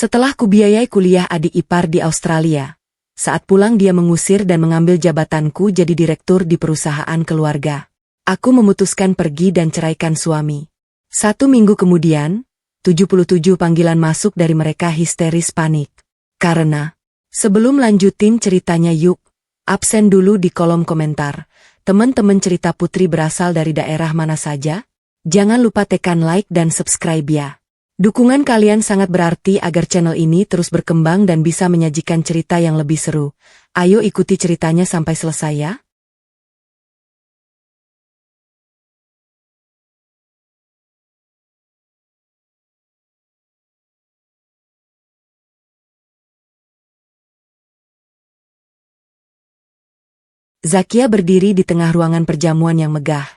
Setelah kubiayai kuliah adik ipar di Australia, saat pulang dia mengusir dan mengambil jabatanku jadi direktur di perusahaan keluarga. Aku memutuskan pergi dan ceraikan suami. 1 minggu kemudian, 77 panggilan masuk dari mereka histeris panik. Karena, sebelum lanjutin ceritanya yuk, absen dulu di kolom komentar. Teman-teman cerita Putri berasal dari daerah mana saja? Jangan lupa tekan like dan subscribe ya. Dukungan kalian sangat berarti agar channel ini terus berkembang dan bisa menyajikan cerita yang lebih seru. Ayo ikuti ceritanya sampai selesai ya. Zakia berdiri di tengah ruangan perjamuan yang megah.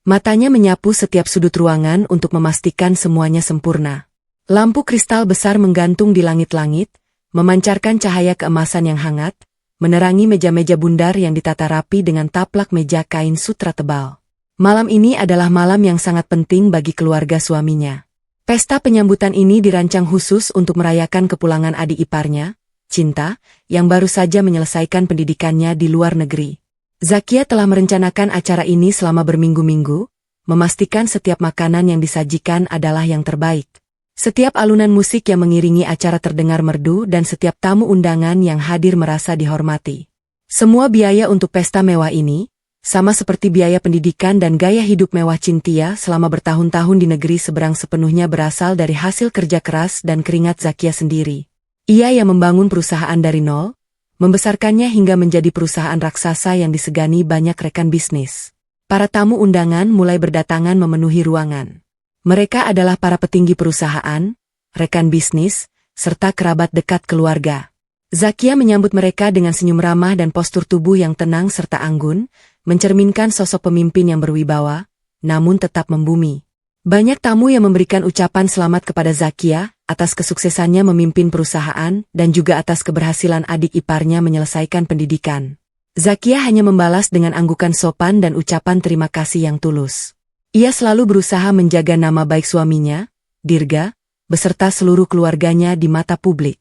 Matanya menyapu setiap sudut ruangan untuk memastikan semuanya sempurna. Lampu kristal besar menggantung di langit-langit, memancarkan cahaya keemasan yang hangat, menerangi meja-meja bundar yang ditata rapi dengan taplak meja kain sutra tebal. Malam ini adalah malam yang sangat penting bagi keluarga suaminya. Pesta penyambutan ini dirancang khusus untuk merayakan kepulangan adik iparnya, Cinta, yang baru saja menyelesaikan pendidikannya di luar negeri. Zakia telah merencanakan acara ini selama berminggu-minggu, memastikan setiap makanan yang disajikan adalah yang terbaik. Setiap alunan musik yang mengiringi acara terdengar merdu dan setiap tamu undangan yang hadir merasa dihormati. Semua biaya untuk pesta mewah ini, sama seperti biaya pendidikan dan gaya hidup mewah Cynthia selama bertahun-tahun di negeri seberang sepenuhnya berasal dari hasil kerja keras dan keringat Zakia sendiri. Ia yang membangun perusahaan dari nol, membesarkannya hingga menjadi perusahaan raksasa yang disegani banyak rekan bisnis. Para tamu undangan mulai berdatangan memenuhi ruangan. Mereka adalah para petinggi perusahaan, rekan bisnis, serta kerabat dekat keluarga. Zakia menyambut mereka dengan senyum ramah dan postur tubuh yang tenang serta anggun, mencerminkan sosok pemimpin yang berwibawa, namun tetap membumi. Banyak tamu yang memberikan ucapan selamat kepada Zakia, atas kesuksesannya memimpin perusahaan dan juga atas keberhasilan adik iparnya menyelesaikan pendidikan. Zakia hanya membalas dengan anggukan sopan dan ucapan terima kasih yang tulus. Ia selalu berusaha menjaga nama baik suaminya, Dirga, beserta seluruh keluarganya di mata publik.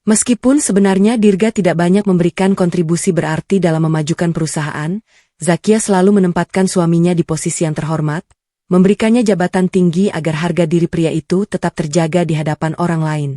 Meskipun sebenarnya Dirga tidak banyak memberikan kontribusi berarti dalam memajukan perusahaan, Zakia selalu menempatkan suaminya di posisi yang terhormat, memberikannya jabatan tinggi agar harga diri pria itu tetap terjaga di hadapan orang lain.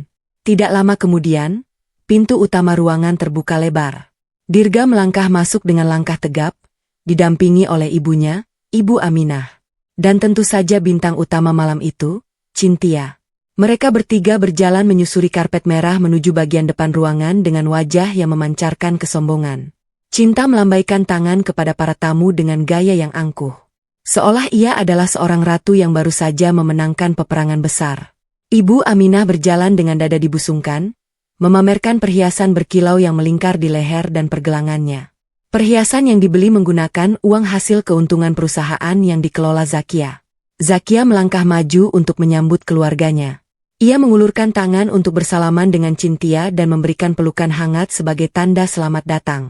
Tidak lama kemudian, pintu utama ruangan terbuka lebar. Dirga melangkah masuk dengan langkah tegap, didampingi oleh ibunya, Ibu Aminah. Dan tentu saja bintang utama malam itu, Cynthia. Mereka bertiga berjalan menyusuri karpet merah menuju bagian depan ruangan dengan wajah yang memancarkan kesombongan. Cinta melambaikan tangan kepada para tamu dengan gaya yang angkuh. Seolah ia adalah seorang ratu yang baru saja memenangkan peperangan besar. Ibu Aminah berjalan dengan dada dibusungkan, memamerkan perhiasan berkilau yang melingkar di leher dan pergelangannya. Perhiasan yang dibeli menggunakan uang hasil keuntungan perusahaan yang dikelola Zakia. Zakia melangkah maju untuk menyambut keluarganya. Ia mengulurkan tangan untuk bersalaman dengan Cynthia dan memberikan pelukan hangat sebagai tanda selamat datang.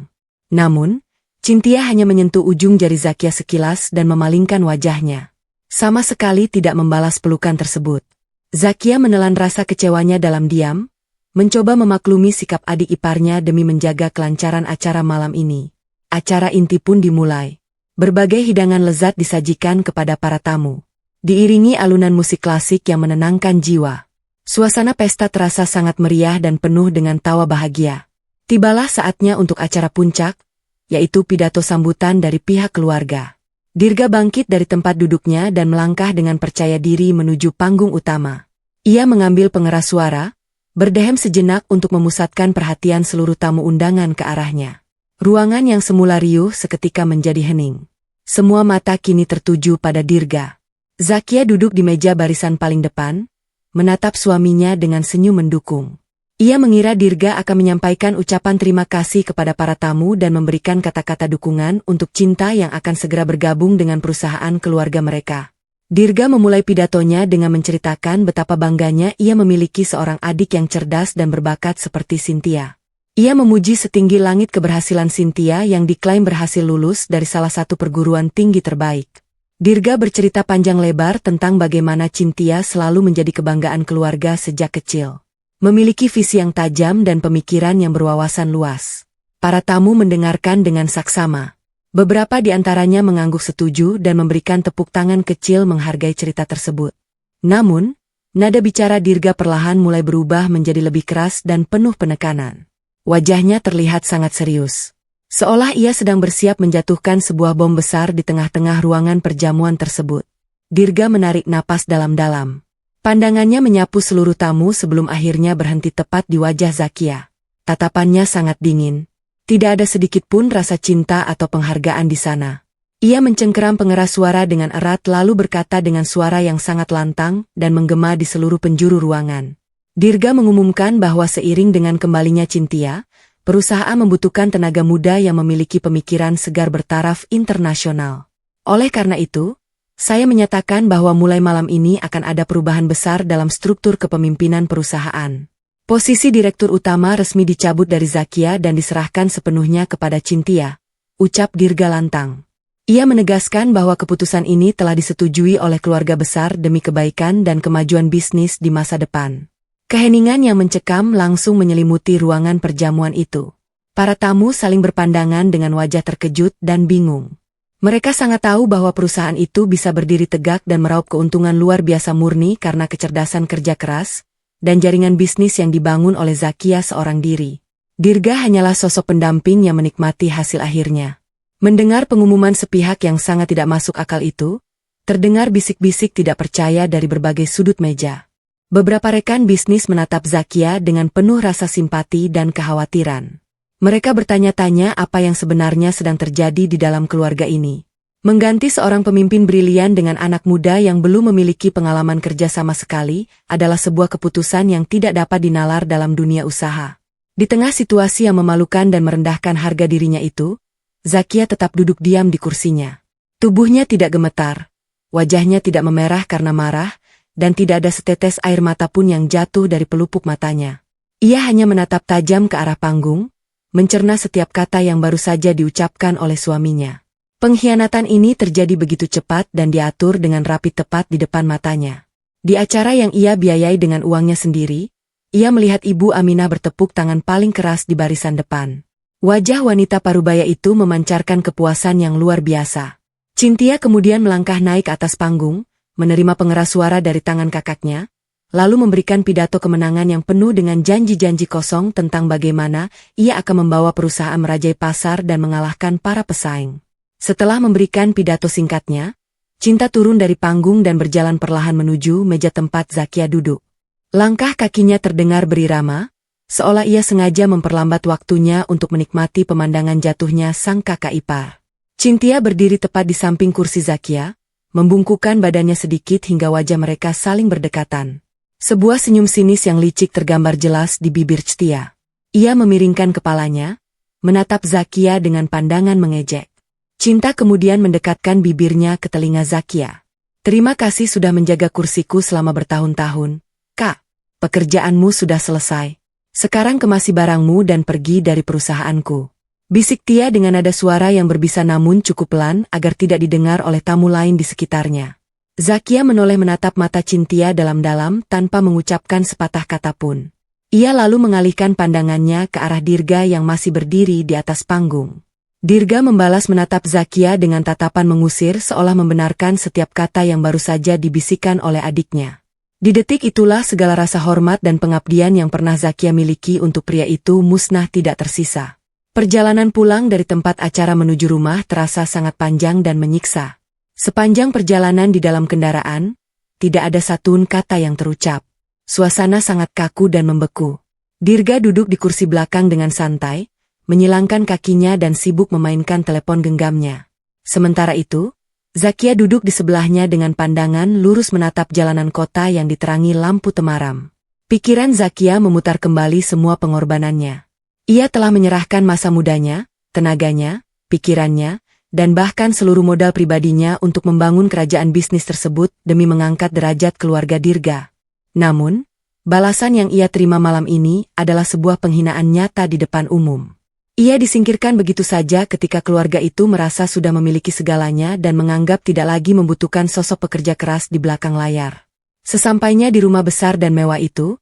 Namun, Cynthia hanya menyentuh ujung jari Zakia sekilas dan memalingkan wajahnya. Sama sekali tidak membalas pelukan tersebut. Zakia menelan rasa kecewanya dalam diam, mencoba memaklumi sikap adik iparnya demi menjaga kelancaran acara malam ini. Acara inti pun dimulai. Berbagai hidangan lezat disajikan kepada para tamu. Diiringi alunan musik klasik yang menenangkan jiwa. Suasana pesta terasa sangat meriah dan penuh dengan tawa bahagia. Tibalah saatnya untuk acara puncak, yaitu pidato sambutan dari pihak keluarga. Dirga bangkit dari tempat duduknya dan melangkah dengan percaya diri menuju panggung utama. Ia mengambil pengeras suara, berdehem sejenak untuk memusatkan perhatian seluruh tamu undangan ke arahnya. Ruangan yang semula riuh seketika menjadi hening. Semua mata kini tertuju pada Dirga. Zakia duduk di meja barisan paling depan, menatap suaminya dengan senyum mendukung. Ia mengira Dirga akan menyampaikan ucapan terima kasih kepada para tamu dan memberikan kata-kata dukungan untuk Cinta yang akan segera bergabung dengan perusahaan keluarga mereka. Dirga memulai pidatonya dengan menceritakan betapa bangganya ia memiliki seorang adik yang cerdas dan berbakat seperti Cynthia. Ia memuji setinggi langit keberhasilan Cynthia yang diklaim berhasil lulus dari salah satu perguruan tinggi terbaik. Dirga bercerita panjang lebar tentang bagaimana Cynthia selalu menjadi kebanggaan keluarga sejak kecil. memiliki visi yang tajam dan pemikiran yang berwawasan luas. Para tamu mendengarkan dengan saksama. Beberapa di antaranya mengangguk setuju dan memberikan tepuk tangan kecil menghargai cerita tersebut. Namun, nada bicara Dirga perlahan mulai berubah menjadi lebih keras dan penuh penekanan. Wajahnya terlihat sangat serius. Seolah ia sedang bersiap menjatuhkan sebuah bom besar di tengah-tengah ruangan perjamuan tersebut. Dirga menarik napas dalam-dalam. Pandangannya menyapu seluruh tamu sebelum akhirnya berhenti tepat di wajah Zakia. Tatapannya sangat dingin. Tidak ada sedikit pun rasa cinta atau penghargaan di sana. Ia mencengkeram pengeras suara dengan erat lalu berkata dengan suara yang sangat lantang dan menggema di seluruh penjuru ruangan. Dirga mengumumkan bahwa seiring dengan kembalinya Cynthia, perusahaan membutuhkan tenaga muda yang memiliki pemikiran segar bertaraf internasional. Oleh karena itu, saya menyatakan bahwa mulai malam ini akan ada perubahan besar dalam struktur kepemimpinan perusahaan. Posisi direktur utama resmi dicabut dari Zakia dan diserahkan sepenuhnya kepada Cynthia, ucap Dirga lantang. Ia menegaskan bahwa keputusan ini telah disetujui oleh keluarga besar demi kebaikan dan kemajuan bisnis di masa depan. Keheningan yang mencekam langsung menyelimuti ruangan perjamuan itu. Para tamu saling berpandangan dengan wajah terkejut dan bingung. Mereka sangat tahu bahwa perusahaan itu bisa berdiri tegak dan meraup keuntungan luar biasa murni karena kecerdasan kerja keras dan jaringan bisnis yang dibangun oleh Zakia seorang diri. Dirga hanyalah sosok pendamping yang menikmati hasil akhirnya. Mendengar pengumuman sepihak yang sangat tidak masuk akal itu, terdengar bisik-bisik tidak percaya dari berbagai sudut meja. Beberapa rekan bisnis menatap Zakia dengan penuh rasa simpati dan kekhawatiran. Mereka bertanya-tanya apa yang sebenarnya sedang terjadi di dalam keluarga ini. Mengganti seorang pemimpin brilian dengan anak muda yang belum memiliki pengalaman kerja sama sekali adalah sebuah keputusan yang tidak dapat dinalar dalam dunia usaha. Di tengah situasi yang memalukan dan merendahkan harga dirinya itu, Zakia tetap duduk diam di kursinya. Tubuhnya tidak gemetar, wajahnya tidak memerah karena marah, dan tidak ada setetes air mata pun yang jatuh dari pelupuk matanya. Ia hanya menatap tajam ke arah panggung, mencerna setiap kata yang baru saja diucapkan oleh suaminya. Pengkhianatan ini terjadi begitu cepat dan diatur dengan rapi tepat di depan matanya. Di acara yang ia biayai dengan uangnya sendiri, ia melihat Ibu Aminah bertepuk tangan paling keras di barisan depan. Wajah wanita parubaya itu memancarkan kepuasan yang luar biasa. Cynthia kemudian melangkah naik ke atas panggung, menerima pengeras suara dari tangan kakaknya, lalu memberikan pidato kemenangan yang penuh dengan janji-janji kosong tentang bagaimana ia akan membawa perusahaan merajai pasar dan mengalahkan para pesaing. Setelah memberikan pidato singkatnya, Cinta turun dari panggung dan berjalan perlahan menuju meja tempat Zakia duduk. Langkah kakinya terdengar berirama, seolah ia sengaja memperlambat waktunya untuk menikmati pemandangan jatuhnya sang kakak ipar. Cynthia berdiri tepat di samping kursi Zakia, membungkukkan badannya sedikit hingga wajah mereka saling berdekatan. Sebuah senyum sinis yang licik tergambar jelas di bibir Cynthia. Ia memiringkan kepalanya, menatap Zakia dengan pandangan mengejek. Cinta kemudian mendekatkan bibirnya ke telinga Zakia. Terima kasih sudah menjaga kursiku selama bertahun-tahun, Kak. Pekerjaanmu sudah selesai. Sekarang kemasi barangmu dan pergi dari perusahaanku. Bisik Tia dengan nada suara yang berbisa namun cukup pelan agar tidak didengar oleh tamu lain di sekitarnya. Zakia menoleh menatap mata Cynthia dalam-dalam tanpa mengucapkan sepatah kata pun. Ia lalu mengalihkan pandangannya ke arah Dirga yang masih berdiri di atas panggung. Dirga membalas menatap Zakia dengan tatapan mengusir seolah membenarkan setiap kata yang baru saja dibisikkan oleh adiknya. Di detik itulah segala rasa hormat dan pengabdian yang pernah Zakia miliki untuk pria itu musnah tidak tersisa. Perjalanan pulang dari tempat acara menuju rumah terasa sangat panjang dan menyiksa. Sepanjang perjalanan di dalam kendaraan, tidak ada satupun kata yang terucap. Suasana sangat kaku dan membeku. Dirga duduk di kursi belakang dengan santai, menyilangkan kakinya dan sibuk memainkan telepon genggamnya. Sementara itu, Zakia duduk di sebelahnya dengan pandangan lurus menatap jalanan kota yang diterangi lampu temaram. Pikiran Zakia memutar kembali semua pengorbanannya. Ia telah menyerahkan masa mudanya, tenaganya, pikirannya, dan bahkan seluruh modal pribadinya untuk membangun kerajaan bisnis tersebut demi mengangkat derajat keluarga Dirga. Namun, balasan yang ia terima malam ini adalah sebuah penghinaan nyata di depan umum. Ia disingkirkan begitu saja ketika keluarga itu merasa sudah memiliki segalanya dan menganggap tidak lagi membutuhkan sosok pekerja keras di belakang layar. Sesampainya di rumah besar dan mewah itu,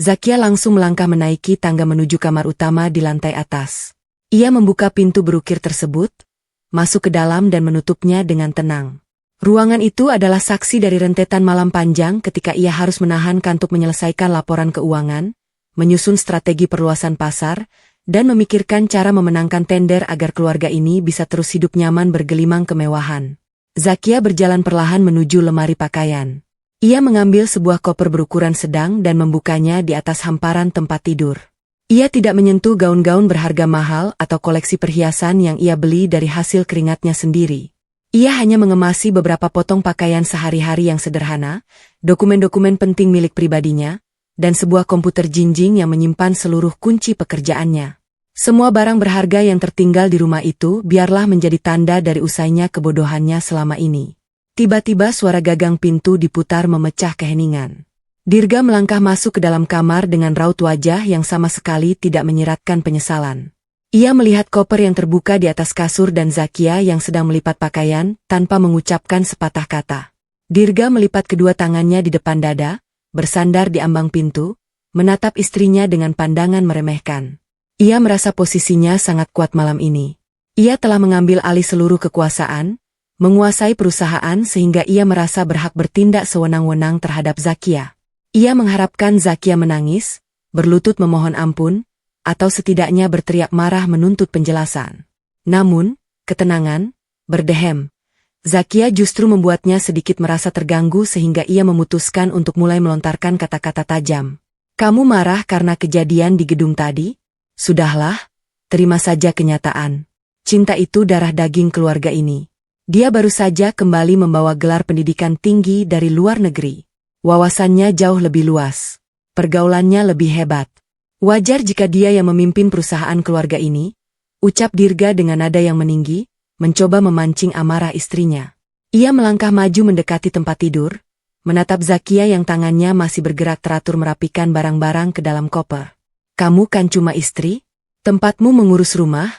Zakia langsung melangkah menaiki tangga menuju kamar utama di lantai atas. Ia membuka pintu berukir tersebut, masuk ke dalam dan menutupnya dengan tenang. Ruangan itu adalah saksi dari rentetan malam panjang ketika ia harus menahan kantuk menyelesaikan laporan keuangan, menyusun strategi perluasan pasar, dan memikirkan cara memenangkan tender agar keluarga ini bisa terus hidup nyaman bergelimang kemewahan. Zakia berjalan perlahan menuju lemari pakaian. Ia mengambil sebuah koper berukuran sedang dan membukanya di atas hamparan tempat tidur. Ia tidak menyentuh gaun-gaun berharga mahal atau koleksi perhiasan yang ia beli dari hasil keringatnya sendiri. Ia hanya mengemasi beberapa potong pakaian sehari-hari yang sederhana, dokumen-dokumen penting milik pribadinya, dan sebuah komputer jinjing yang menyimpan seluruh kunci pekerjaannya. Semua barang berharga yang tertinggal di rumah itu biarlah menjadi tanda dari usainya kebodohannya selama ini. Tiba-tiba suara gagang pintu diputar memecah keheningan. Dirga melangkah masuk ke dalam kamar dengan raut wajah yang sama sekali tidak menyiratkan penyesalan. Ia melihat koper yang terbuka di atas kasur dan Zakia yang sedang melipat pakaian tanpa mengucapkan sepatah kata. Dirga melipat kedua tangannya di depan dada, bersandar di ambang pintu, menatap istrinya dengan pandangan meremehkan. Ia merasa posisinya sangat kuat malam ini. Ia telah mengambil alih seluruh kekuasaan, menguasai perusahaan sehingga ia merasa berhak bertindak sewenang-wenang terhadap Zakia. Ia mengharapkan Zakia menangis, berlutut memohon ampun, atau setidaknya berteriak marah menuntut penjelasan. Namun, ketenangan, berdehem. Zakia justru membuatnya sedikit merasa terganggu sehingga ia memutuskan untuk mulai melontarkan kata-kata tajam. Kamu marah karena kejadian di gedung tadi? Sudahlah, terima saja kenyataan. Cinta itu darah daging keluarga ini. Dia baru saja kembali membawa gelar pendidikan tinggi dari luar negeri. Wawasannya jauh lebih luas. Pergaulannya lebih hebat. Wajar jika dia yang memimpin perusahaan keluarga ini, ucap Dirga dengan nada yang meninggi, mencoba memancing amarah istrinya. Ia melangkah maju mendekati tempat tidur, menatap Zakia yang tangannya masih bergerak teratur merapikan barang-barang ke dalam koper. Kamu kan cuma istri? Tempatmu mengurus rumah,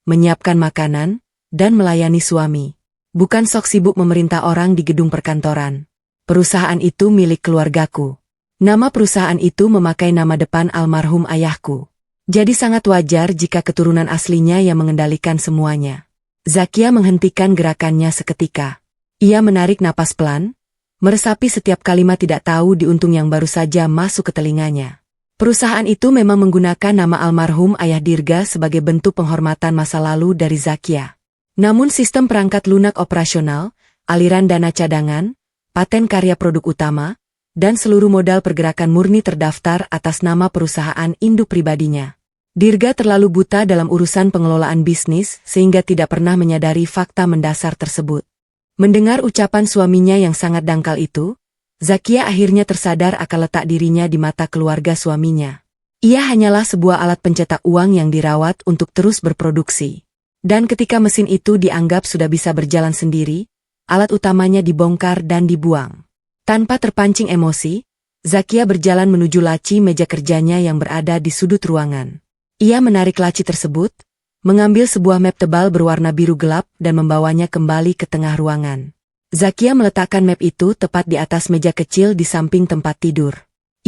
menyiapkan makanan, dan melayani suami. Bukan sok sibuk memerintah orang di gedung perkantoran. Perusahaan itu milik keluargaku. Nama perusahaan itu memakai nama depan almarhum ayahku. Jadi sangat wajar jika keturunan aslinya yang mengendalikan semuanya. Zakia menghentikan gerakannya seketika. Ia menarik napas pelan, meresapi setiap kalimat tidak tahu di untung yang baru saja masuk ke telinganya. Perusahaan itu memang menggunakan nama almarhum ayah Dirga sebagai bentuk penghormatan masa lalu dari Zakia. Namun sistem perangkat lunak operasional, aliran dana cadangan, paten karya produk utama, dan seluruh modal pergerakan murni terdaftar atas nama perusahaan induk pribadinya. Dirga terlalu buta dalam urusan pengelolaan bisnis sehingga tidak pernah menyadari fakta mendasar tersebut. Mendengar ucapan suaminya yang sangat dangkal itu, Zakia akhirnya tersadar akan letak dirinya di mata keluarga suaminya. Ia hanyalah sebuah alat pencetak uang yang dirawat untuk terus berproduksi. Dan ketika mesin itu dianggap sudah bisa berjalan sendiri, alat utamanya dibongkar dan dibuang. Tanpa terpancing emosi, Zakia berjalan menuju laci meja kerjanya yang berada di sudut ruangan. Ia menarik laci tersebut, mengambil sebuah map tebal berwarna biru gelap dan membawanya kembali ke tengah ruangan. Zakia meletakkan map itu tepat di atas meja kecil di samping tempat tidur.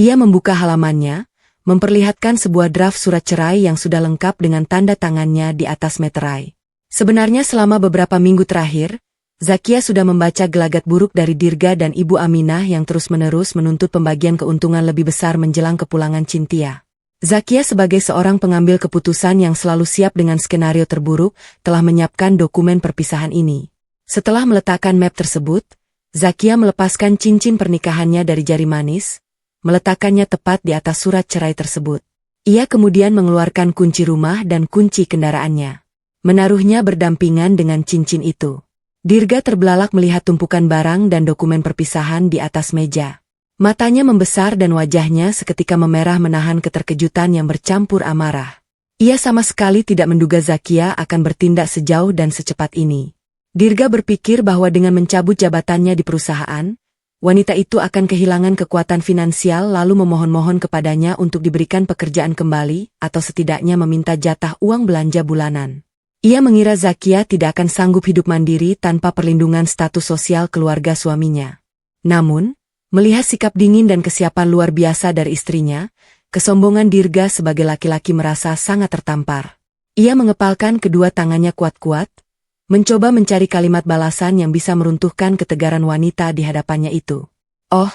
Ia membuka halamannya, memperlihatkan sebuah draft surat cerai yang sudah lengkap dengan tanda tangannya di atas meterai. Sebenarnya selama beberapa minggu terakhir, Zakia sudah membaca gelagat buruk dari Dirga dan Ibu Aminah yang terus-menerus menuntut pembagian keuntungan lebih besar menjelang kepulangan Cynthia. Zakia sebagai seorang pengambil keputusan yang selalu siap dengan skenario terburuk, telah menyiapkan dokumen perpisahan ini. Setelah meletakkan map tersebut, Zakia melepaskan cincin pernikahannya dari jari manis, meletakkannya tepat di atas surat cerai tersebut. Ia kemudian mengeluarkan kunci rumah dan kunci kendaraannya. Menaruhnya berdampingan dengan cincin itu. Dirga terbelalak melihat tumpukan barang dan dokumen perpisahan di atas meja. Matanya membesar dan wajahnya seketika memerah menahan keterkejutan yang bercampur amarah. Ia sama sekali tidak menduga Zakia akan bertindak sejauh dan secepat ini. Dirga berpikir bahwa dengan mencabut jabatannya di perusahaan, wanita itu akan kehilangan kekuatan finansial lalu memohon-mohon kepadanya untuk diberikan pekerjaan kembali atau setidaknya meminta jatah uang belanja bulanan. Ia mengira Zakia tidak akan sanggup hidup mandiri tanpa perlindungan status sosial keluarga suaminya. Namun, melihat sikap dingin dan kesiapan luar biasa dari istrinya, Kesombongan Dirga sebagai laki-laki merasa sangat tertampar. Ia mengepalkan kedua tangannya kuat-kuat, mencoba mencari kalimat balasan yang bisa meruntuhkan ketegaran wanita di hadapannya itu. "Oh,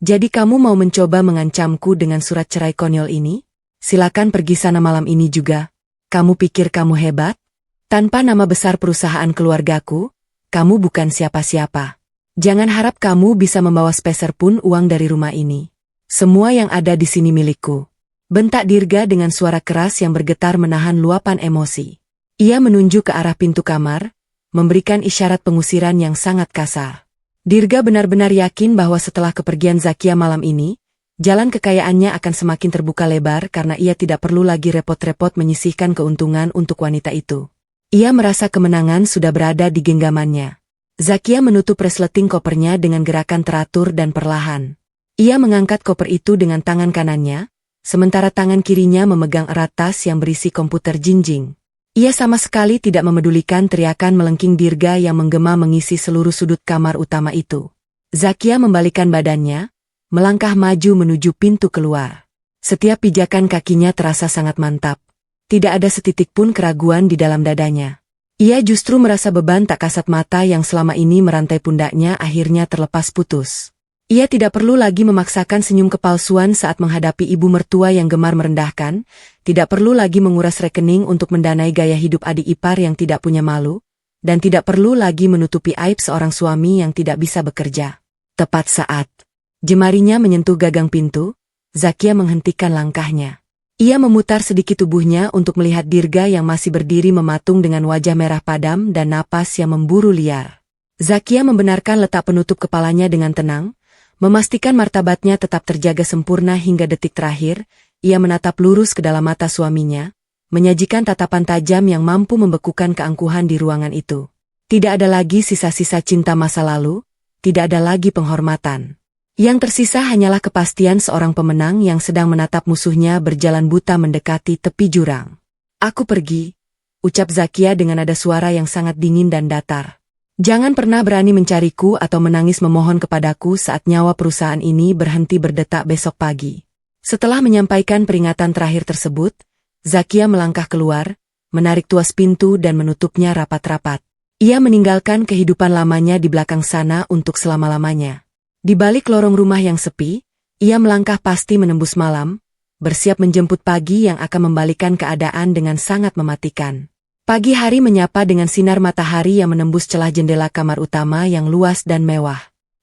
jadi kamu mau mencoba mengancamku dengan surat cerai konyol ini? Silakan pergi sana malam ini juga. Kamu pikir kamu hebat? Tanpa nama besar perusahaan keluargaku, kamu bukan siapa-siapa. Jangan harap kamu bisa membawa sepeser pun uang dari rumah ini. Semua yang ada di sini milikku." Bentak Dirga dengan suara keras yang bergetar menahan luapan emosi. Ia menunjuk ke arah pintu kamar, memberikan isyarat pengusiran yang sangat kasar. Dirga benar-benar yakin bahwa setelah kepergian Zakia malam ini, jalan kekayaannya akan semakin terbuka lebar karena ia tidak perlu lagi repot-repot menyisihkan keuntungan untuk wanita itu. Ia merasa kemenangan sudah berada di genggamannya. Zakia menutup resleting kopernya dengan gerakan teratur dan perlahan. Ia mengangkat koper itu dengan tangan kanannya, sementara tangan kirinya memegang erat tas yang berisi komputer jinjing. Ia sama sekali tidak memedulikan teriakan melengking Dirga yang menggema mengisi seluruh sudut kamar utama itu. Zakia membalikkan badannya, melangkah maju menuju pintu keluar. Setiap pijakan kakinya terasa sangat mantap. Tidak ada setitik pun keraguan di dalam dadanya. Ia justru merasa beban tak kasat mata yang selama ini merantai pundaknya akhirnya terlepas putus. Ia tidak perlu lagi memaksakan senyum kepalsuan saat menghadapi ibu mertua yang gemar merendahkan, tidak perlu lagi menguras rekening untuk mendanai gaya hidup adik ipar yang tidak punya malu, dan tidak perlu lagi menutupi aib seorang suami yang tidak bisa bekerja. Tepat saat jemarinya menyentuh gagang pintu, Zakia menghentikan langkahnya. Ia memutar sedikit tubuhnya untuk melihat Dirga yang masih berdiri mematung dengan wajah merah padam dan napas yang memburu liar. Zakia membenarkan letak penutup kepalanya dengan tenang, memastikan martabatnya tetap terjaga sempurna hingga detik terakhir. Ia menatap lurus ke dalam mata suaminya, menyajikan tatapan tajam yang mampu membekukan keangkuhan di ruangan itu. Tidak ada lagi sisa-sisa cinta masa lalu, tidak ada lagi penghormatan. Yang tersisa hanyalah kepastian seorang pemenang yang sedang menatap musuhnya berjalan buta mendekati tepi jurang. "Aku pergi," ucap Zakia dengan nada suara yang sangat dingin dan datar. "Jangan pernah berani mencariku atau menangis memohon kepadaku saat nyawa perusahaan ini berhenti berdetak besok pagi." Setelah menyampaikan peringatan terakhir tersebut, Zakia melangkah keluar, menarik tuas pintu dan menutupnya rapat-rapat. Ia meninggalkan kehidupan lamanya di belakang sana untuk selama-lamanya. Di balik lorong rumah yang sepi, ia melangkah pasti menembus malam, bersiap menjemput pagi yang akan membalikan keadaan dengan sangat mematikan. Pagi hari menyapa dengan sinar matahari yang menembus celah jendela kamar utama yang luas dan mewah.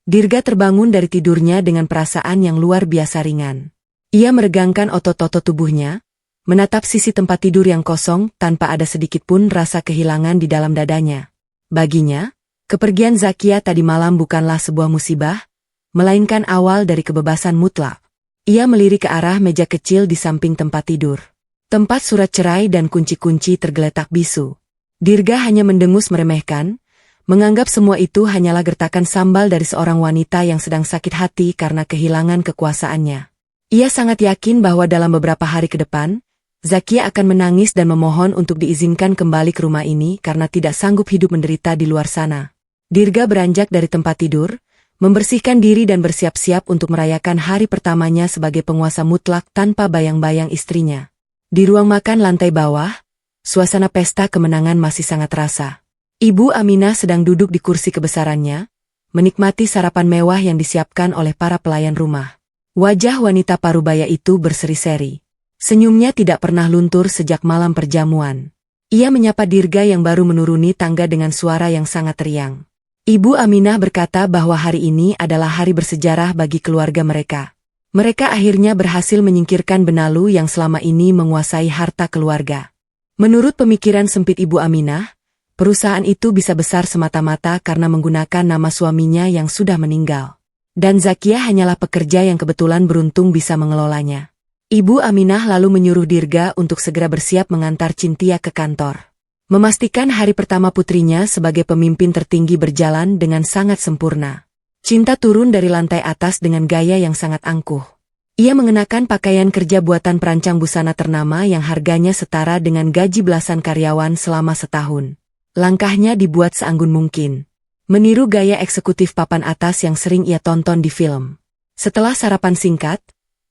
Dirga terbangun dari tidurnya dengan perasaan yang luar biasa ringan. Ia meregangkan otot-otot tubuhnya, menatap sisi tempat tidur yang kosong tanpa ada sedikit pun rasa kehilangan di dalam dadanya. Baginya, kepergian Zakia tadi malam bukanlah sebuah musibah, melainkan awal dari kebebasan mutlak. Ia melirik ke arah meja kecil di samping tempat tidur. Tempat surat cerai dan kunci-kunci tergeletak bisu. Dirga hanya mendengus meremehkan, menganggap semua itu hanyalah gertakan sambal dari seorang wanita yang sedang sakit hati karena kehilangan kekuasaannya. Ia sangat yakin bahwa dalam beberapa hari ke depan, Zakia akan menangis dan memohon untuk diizinkan kembali ke rumah ini karena tidak sanggup hidup menderita di luar sana. Dirga beranjak dari tempat tidur, membersihkan diri dan bersiap-siap untuk merayakan hari pertamanya sebagai penguasa mutlak tanpa bayang-bayang istrinya. Di ruang makan lantai bawah, suasana pesta kemenangan masih sangat terasa. Ibu Aminah sedang duduk di kursi kebesarannya, menikmati sarapan mewah yang disiapkan oleh para pelayan rumah. Wajah wanita parubaya itu berseri-seri. Senyumnya tidak pernah luntur sejak malam perjamuan. Ia menyapa Dirga yang baru menuruni tangga dengan suara yang sangat riang. Ibu Aminah berkata bahwa hari ini adalah hari bersejarah bagi keluarga mereka. Mereka akhirnya berhasil menyingkirkan benalu yang selama ini menguasai harta keluarga. Menurut pemikiran sempit Ibu Aminah, perusahaan itu bisa besar semata-mata karena menggunakan nama suaminya yang sudah meninggal. Dan Zakia hanyalah pekerja yang kebetulan beruntung bisa mengelolanya. Ibu Aminah lalu menyuruh Dirga untuk segera bersiap mengantar Cintia ke kantor. Memastikan hari pertama putrinya sebagai pemimpin tertinggi berjalan dengan sangat sempurna. Cinta turun dari lantai atas dengan gaya yang sangat angkuh. Ia mengenakan pakaian kerja buatan perancang busana ternama yang harganya setara dengan gaji belasan karyawan selama setahun. Langkahnya dibuat seanggun mungkin, meniru gaya eksekutif papan atas yang sering ia tonton di film. Setelah sarapan singkat,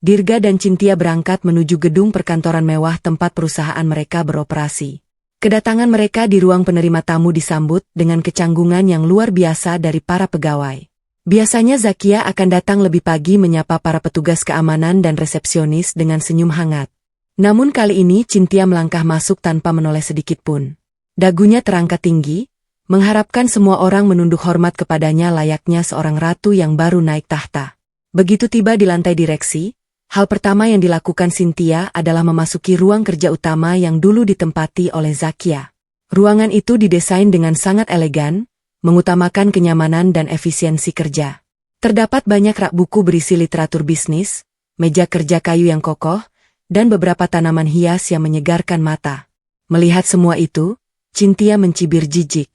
Dirga dan Cynthia berangkat menuju gedung perkantoran mewah tempat perusahaan mereka beroperasi. Kedatangan mereka di ruang penerima tamu disambut dengan kecanggungan yang luar biasa dari para pegawai. Biasanya Zakia akan datang lebih pagi menyapa para petugas keamanan dan resepsionis dengan senyum hangat. Namun kali ini Cynthia melangkah masuk tanpa menoleh sedikit pun. Dagunya terangkat tinggi, mengharapkan semua orang menunduk hormat kepadanya layaknya seorang ratu yang baru naik tahta. Begitu tiba di lantai direksi, hal pertama yang dilakukan Cynthia adalah memasuki ruang kerja utama yang dulu ditempati oleh Zakia. Ruangan itu didesain dengan sangat elegan, mengutamakan kenyamanan dan efisiensi kerja. Terdapat banyak rak buku berisi literatur bisnis, meja kerja kayu yang kokoh, dan beberapa tanaman hias yang menyegarkan mata. Melihat semua itu, Cynthia mencibir jijik.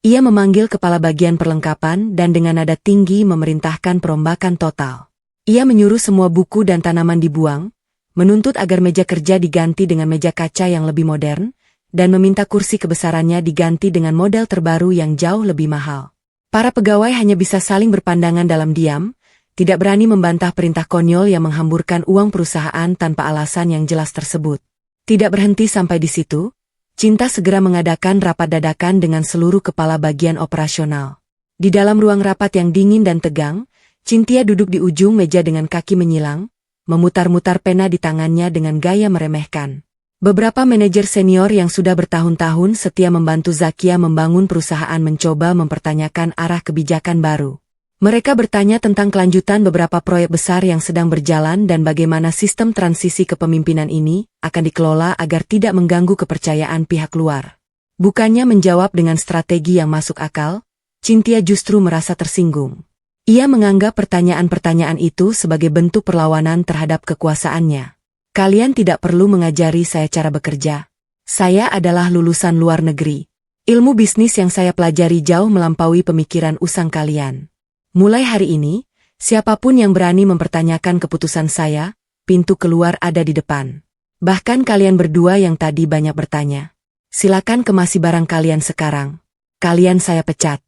Ia memanggil kepala bagian perlengkapan dan dengan nada tinggi memerintahkan perombakan total. Ia menyuruh semua buku dan tanaman dibuang, menuntut agar meja kerja diganti dengan meja kaca yang lebih modern, dan meminta kursi kebesarannya diganti dengan model terbaru yang jauh lebih mahal. Para pegawai hanya bisa saling berpandangan dalam diam, tidak berani membantah perintah konyol yang menghamburkan uang perusahaan tanpa alasan yang jelas tersebut. Tidak berhenti sampai di situ, Cinta segera mengadakan rapat dadakan dengan seluruh kepala bagian operasional. Di dalam ruang rapat yang dingin dan tegang, Cynthia duduk di ujung meja dengan kaki menyilang, memutar-mutar pena di tangannya dengan gaya meremehkan. Beberapa manajer senior yang sudah bertahun-tahun setia membantu Zakia membangun perusahaan mencoba mempertanyakan arah kebijakan baru. Mereka bertanya tentang kelanjutan beberapa proyek besar yang sedang berjalan dan bagaimana sistem transisi kepemimpinan ini akan dikelola agar tidak mengganggu kepercayaan pihak luar. Bukannya menjawab dengan strategi yang masuk akal, Cynthia justru merasa tersinggung. Ia menganggap pertanyaan-pertanyaan itu sebagai bentuk perlawanan terhadap kekuasaannya. Kalian tidak perlu mengajari saya cara bekerja. Saya adalah lulusan luar negeri. Ilmu bisnis yang saya pelajari jauh melampaui pemikiran usang kalian. Mulai hari ini, siapapun yang berani mempertanyakan keputusan saya, pintu keluar ada di depan. Bahkan kalian berdua yang tadi banyak bertanya. Silakan kemasi barang kalian sekarang. Kalian saya pecat.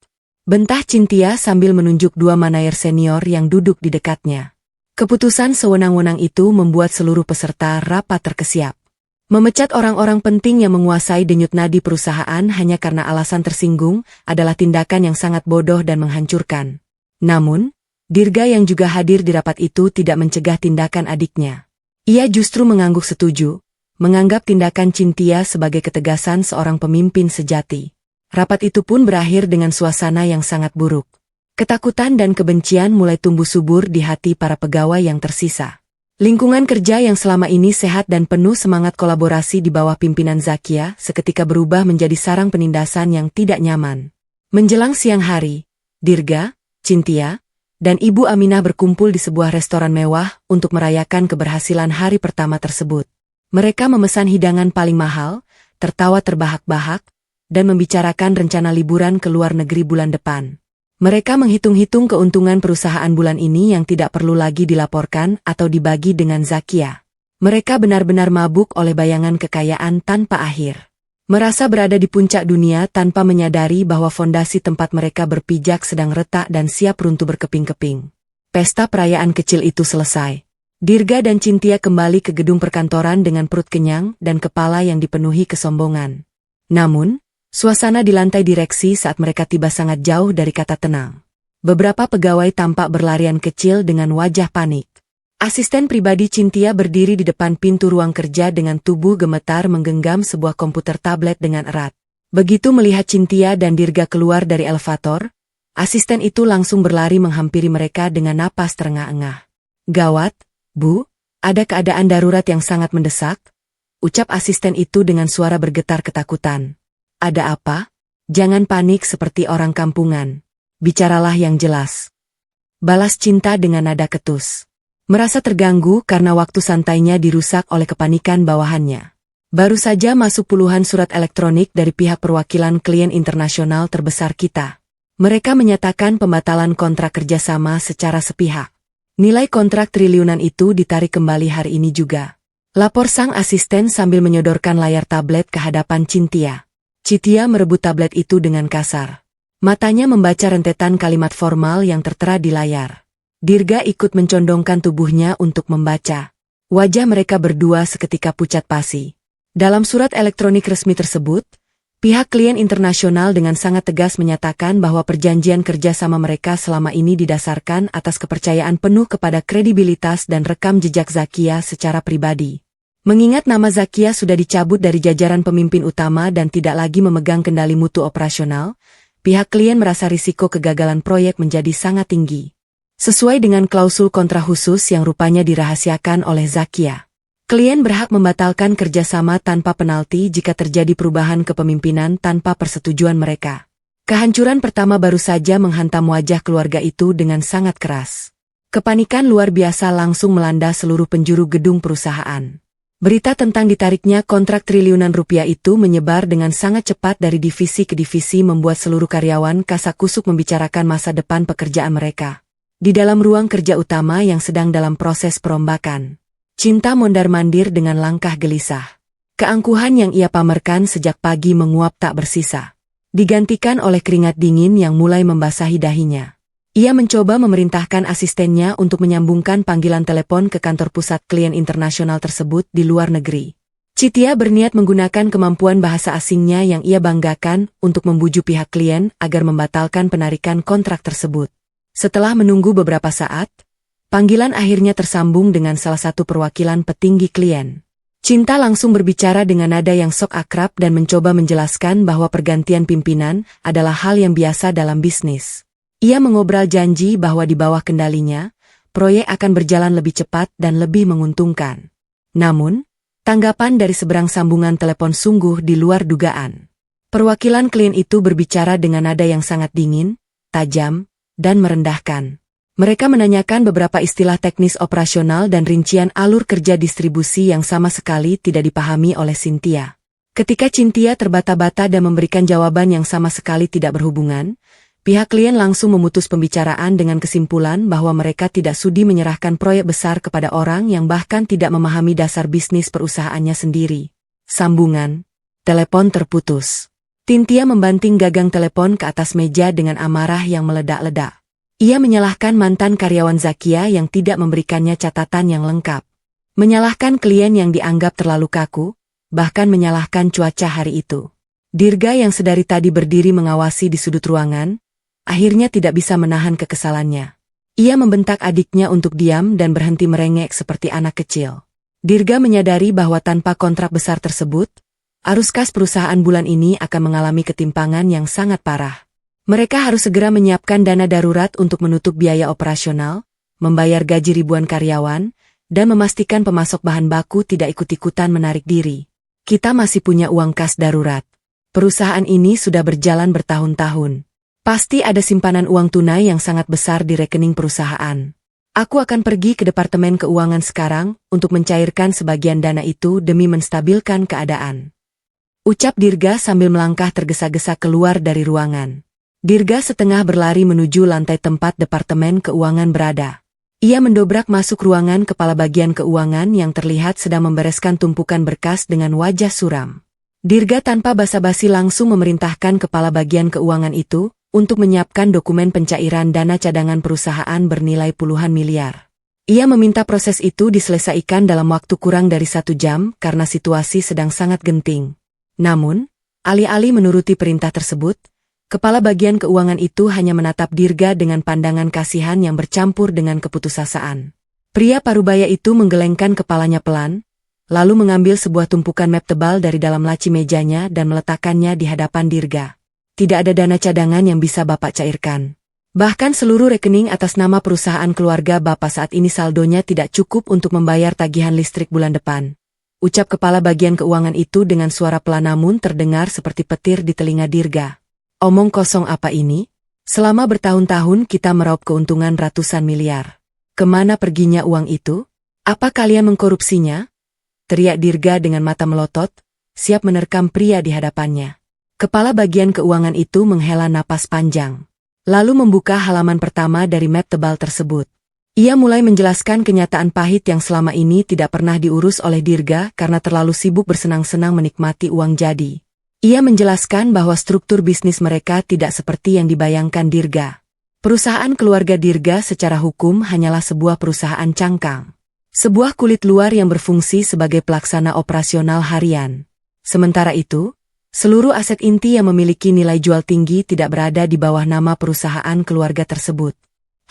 Bentah Cynthia sambil menunjuk dua manajer senior yang duduk di dekatnya. Keputusan sewenang-wenang itu membuat seluruh peserta rapat terkesiap. Memecat orang-orang penting yang menguasai denyut nadi perusahaan hanya karena alasan tersinggung adalah tindakan yang sangat bodoh dan menghancurkan. Namun, Dirga yang juga hadir di rapat itu tidak mencegah tindakan adiknya. Ia justru mengangguk setuju, menganggap tindakan Cynthia sebagai ketegasan seorang pemimpin sejati. Rapat itu pun berakhir dengan suasana yang sangat buruk. Ketakutan dan kebencian mulai tumbuh subur di hati para pegawai yang tersisa. Lingkungan kerja yang selama ini sehat dan penuh semangat kolaborasi di bawah pimpinan Zakia seketika berubah menjadi sarang penindasan yang tidak nyaman. Menjelang siang hari, Dirga, Cynthia, dan Ibu Aminah berkumpul di sebuah restoran mewah untuk merayakan keberhasilan hari pertama tersebut. Mereka memesan hidangan paling mahal, tertawa terbahak-bahak, dan membicarakan rencana liburan ke luar negeri bulan depan. Mereka menghitung-hitung keuntungan perusahaan bulan ini yang tidak perlu lagi dilaporkan atau dibagi dengan Zakia. Mereka benar-benar mabuk oleh bayangan kekayaan tanpa akhir. Merasa berada di puncak dunia tanpa menyadari bahwa fondasi tempat mereka berpijak sedang retak dan siap runtuh berkeping-keping. Pesta perayaan kecil itu selesai. Dirga dan Cynthia kembali ke gedung perkantoran dengan perut kenyang dan kepala yang dipenuhi kesombongan. Namun, suasana di lantai direksi saat mereka tiba sangat jauh dari kata tenang. Beberapa pegawai tampak berlarian kecil dengan wajah panik. Asisten pribadi Cynthia berdiri di depan pintu ruang kerja dengan tubuh gemetar menggenggam sebuah komputer tablet dengan erat. Begitu melihat Cynthia dan Dirga keluar dari elevator, asisten itu langsung berlari menghampiri mereka dengan napas terengah-engah. "Gawat, Bu, ada keadaan darurat yang sangat mendesak," ucap asisten itu dengan suara bergetar ketakutan. "Ada apa? Jangan panik seperti orang kampungan. Bicaralah yang jelas," balas Cinta dengan nada ketus. Merasa terganggu karena waktu santainya dirusak oleh kepanikan bawahannya. Baru saja masuk puluhan surat elektronik dari pihak perwakilan klien internasional terbesar kita. Mereka menyatakan pembatalan kontrak kerjasama secara sepihak. Nilai kontrak triliunan itu ditarik kembali hari ini juga. Lapor sang asisten sambil menyodorkan layar tablet ke hadapan Cynthia. Cynthia merebut tablet itu dengan kasar. Matanya membaca rentetan kalimat formal yang tertera di layar. Dirga ikut mencondongkan tubuhnya untuk membaca. Wajah mereka berdua seketika pucat pasi. Dalam surat elektronik resmi tersebut, pihak klien internasional dengan sangat tegas menyatakan bahwa perjanjian kerja sama mereka selama ini didasarkan atas kepercayaan penuh kepada kredibilitas dan rekam jejak Zakia secara pribadi. Mengingat nama Zakia sudah dicabut dari jajaran pemimpin utama dan tidak lagi memegang kendali mutu operasional, pihak klien merasa risiko kegagalan proyek menjadi sangat tinggi. Sesuai dengan klausul kontra khusus yang rupanya dirahasiakan oleh Zakia, klien berhak membatalkan kerjasama tanpa penalti jika terjadi perubahan kepemimpinan tanpa persetujuan mereka. Kehancuran pertama baru saja menghantam wajah keluarga itu dengan sangat keras. Kepanikan luar biasa langsung melanda seluruh penjuru gedung perusahaan. Berita tentang ditariknya kontrak triliunan rupiah itu menyebar dengan sangat cepat dari divisi ke divisi membuat seluruh karyawan kasakusuk membicarakan masa depan pekerjaan mereka. Di dalam ruang kerja utama yang sedang dalam proses perombakan, Cinta mondar-mandir dengan langkah gelisah. Keangkuhan yang ia pamerkan sejak pagi menguap tak bersisa, digantikan oleh keringat dingin yang mulai membasahi dahinya. Ia mencoba memerintahkan asistennya untuk menyambungkan panggilan telepon ke kantor pusat klien internasional tersebut di luar negeri. Cynthia berniat menggunakan kemampuan bahasa asingnya yang ia banggakan untuk membujuk pihak klien agar membatalkan penarikan kontrak tersebut. Setelah menunggu beberapa saat, panggilan akhirnya tersambung dengan salah satu perwakilan petinggi klien. Cinta langsung berbicara dengan nada yang sok akrab dan mencoba menjelaskan bahwa pergantian pimpinan adalah hal yang biasa dalam bisnis. Ia mengobrol janji bahwa di bawah kendalinya, proyek akan berjalan lebih cepat dan lebih menguntungkan. Namun, tanggapan dari seberang sambungan telepon sungguh di luar dugaan. Perwakilan klien itu berbicara dengan nada yang sangat dingin, tajam, dan merendahkan. Mereka menanyakan beberapa istilah teknis operasional dan rincian alur kerja distribusi yang sama sekali tidak dipahami oleh Cynthia. Ketika Cynthia terbata-bata dan memberikan jawaban yang sama sekali tidak berhubungan, pihak klien langsung memutus pembicaraan dengan kesimpulan bahwa mereka tidak sudi menyerahkan proyek besar kepada orang yang bahkan tidak memahami dasar bisnis perusahaannya sendiri. Sambungan telepon terputus. Cynthia membanting gagang telepon ke atas meja dengan amarah yang meledak-ledak. Ia menyalahkan mantan karyawan Zakia yang tidak memberikannya catatan yang lengkap. Menyalahkan klien yang dianggap terlalu kaku, bahkan menyalahkan cuaca hari itu. Dirga yang sedari tadi berdiri mengawasi di sudut ruangan, akhirnya tidak bisa menahan kekesalannya. Ia membentak adiknya untuk diam dan berhenti merengek seperti anak kecil. Dirga menyadari bahwa tanpa kontrak besar tersebut, arus kas perusahaan bulan ini akan mengalami ketimpangan yang sangat parah. Mereka harus segera menyiapkan dana darurat untuk menutup biaya operasional, membayar gaji ribuan karyawan, dan memastikan pemasok bahan baku tidak ikut-ikutan menarik diri. Kita masih punya uang kas darurat. Perusahaan ini sudah berjalan bertahun-tahun. Pasti ada simpanan uang tunai yang sangat besar di rekening perusahaan. Aku akan pergi ke Departemen Keuangan sekarang untuk mencairkan sebagian dana itu demi menstabilkan keadaan. Ucap Dirga sambil melangkah tergesa-gesa keluar dari ruangan. Dirga setengah berlari menuju lantai tempat Departemen Keuangan berada. Ia mendobrak masuk ruangan kepala bagian keuangan yang terlihat sedang membereskan tumpukan berkas dengan wajah suram. Dirga tanpa basa-basi langsung memerintahkan kepala bagian keuangan itu untuk menyiapkan dokumen pencairan dana cadangan perusahaan bernilai puluhan miliar. Ia meminta proses itu diselesaikan dalam waktu kurang dari 1 jam karena situasi sedang sangat genting. Namun, alih-alih menuruti perintah tersebut, kepala bagian keuangan itu hanya menatap Dirga dengan pandangan kasihan yang bercampur dengan keputusasaan. Pria parubaya itu menggelengkan kepalanya pelan, lalu mengambil sebuah tumpukan map tebal dari dalam laci mejanya dan meletakkannya di hadapan Dirga. Tidak ada dana cadangan yang bisa Bapak cairkan. Bahkan seluruh rekening atas nama perusahaan keluarga Bapak saat ini saldonya tidak cukup untuk membayar tagihan listrik bulan depan. Ucap kepala bagian keuangan itu dengan suara pelan namun terdengar seperti petir di telinga Dirga. Omong kosong apa ini? Selama bertahun-tahun kita meraup keuntungan ratusan miliar. Kemana perginya uang itu? Apa kalian mengkorupsinya? Teriak Dirga dengan mata melotot, siap menerkam pria di hadapannya. Kepala bagian keuangan itu menghela napas panjang, lalu membuka halaman pertama dari map tebal tersebut. Ia mulai menjelaskan kenyataan pahit yang selama ini tidak pernah diurus oleh Dirga karena terlalu sibuk bersenang-senang menikmati uang jadi. Ia menjelaskan bahwa struktur bisnis mereka tidak seperti yang dibayangkan Dirga. Perusahaan keluarga Dirga secara hukum hanyalah sebuah perusahaan cangkang. Sebuah kulit luar yang berfungsi sebagai pelaksana operasional harian. Sementara itu, seluruh aset inti yang memiliki nilai jual tinggi tidak berada di bawah nama perusahaan keluarga tersebut.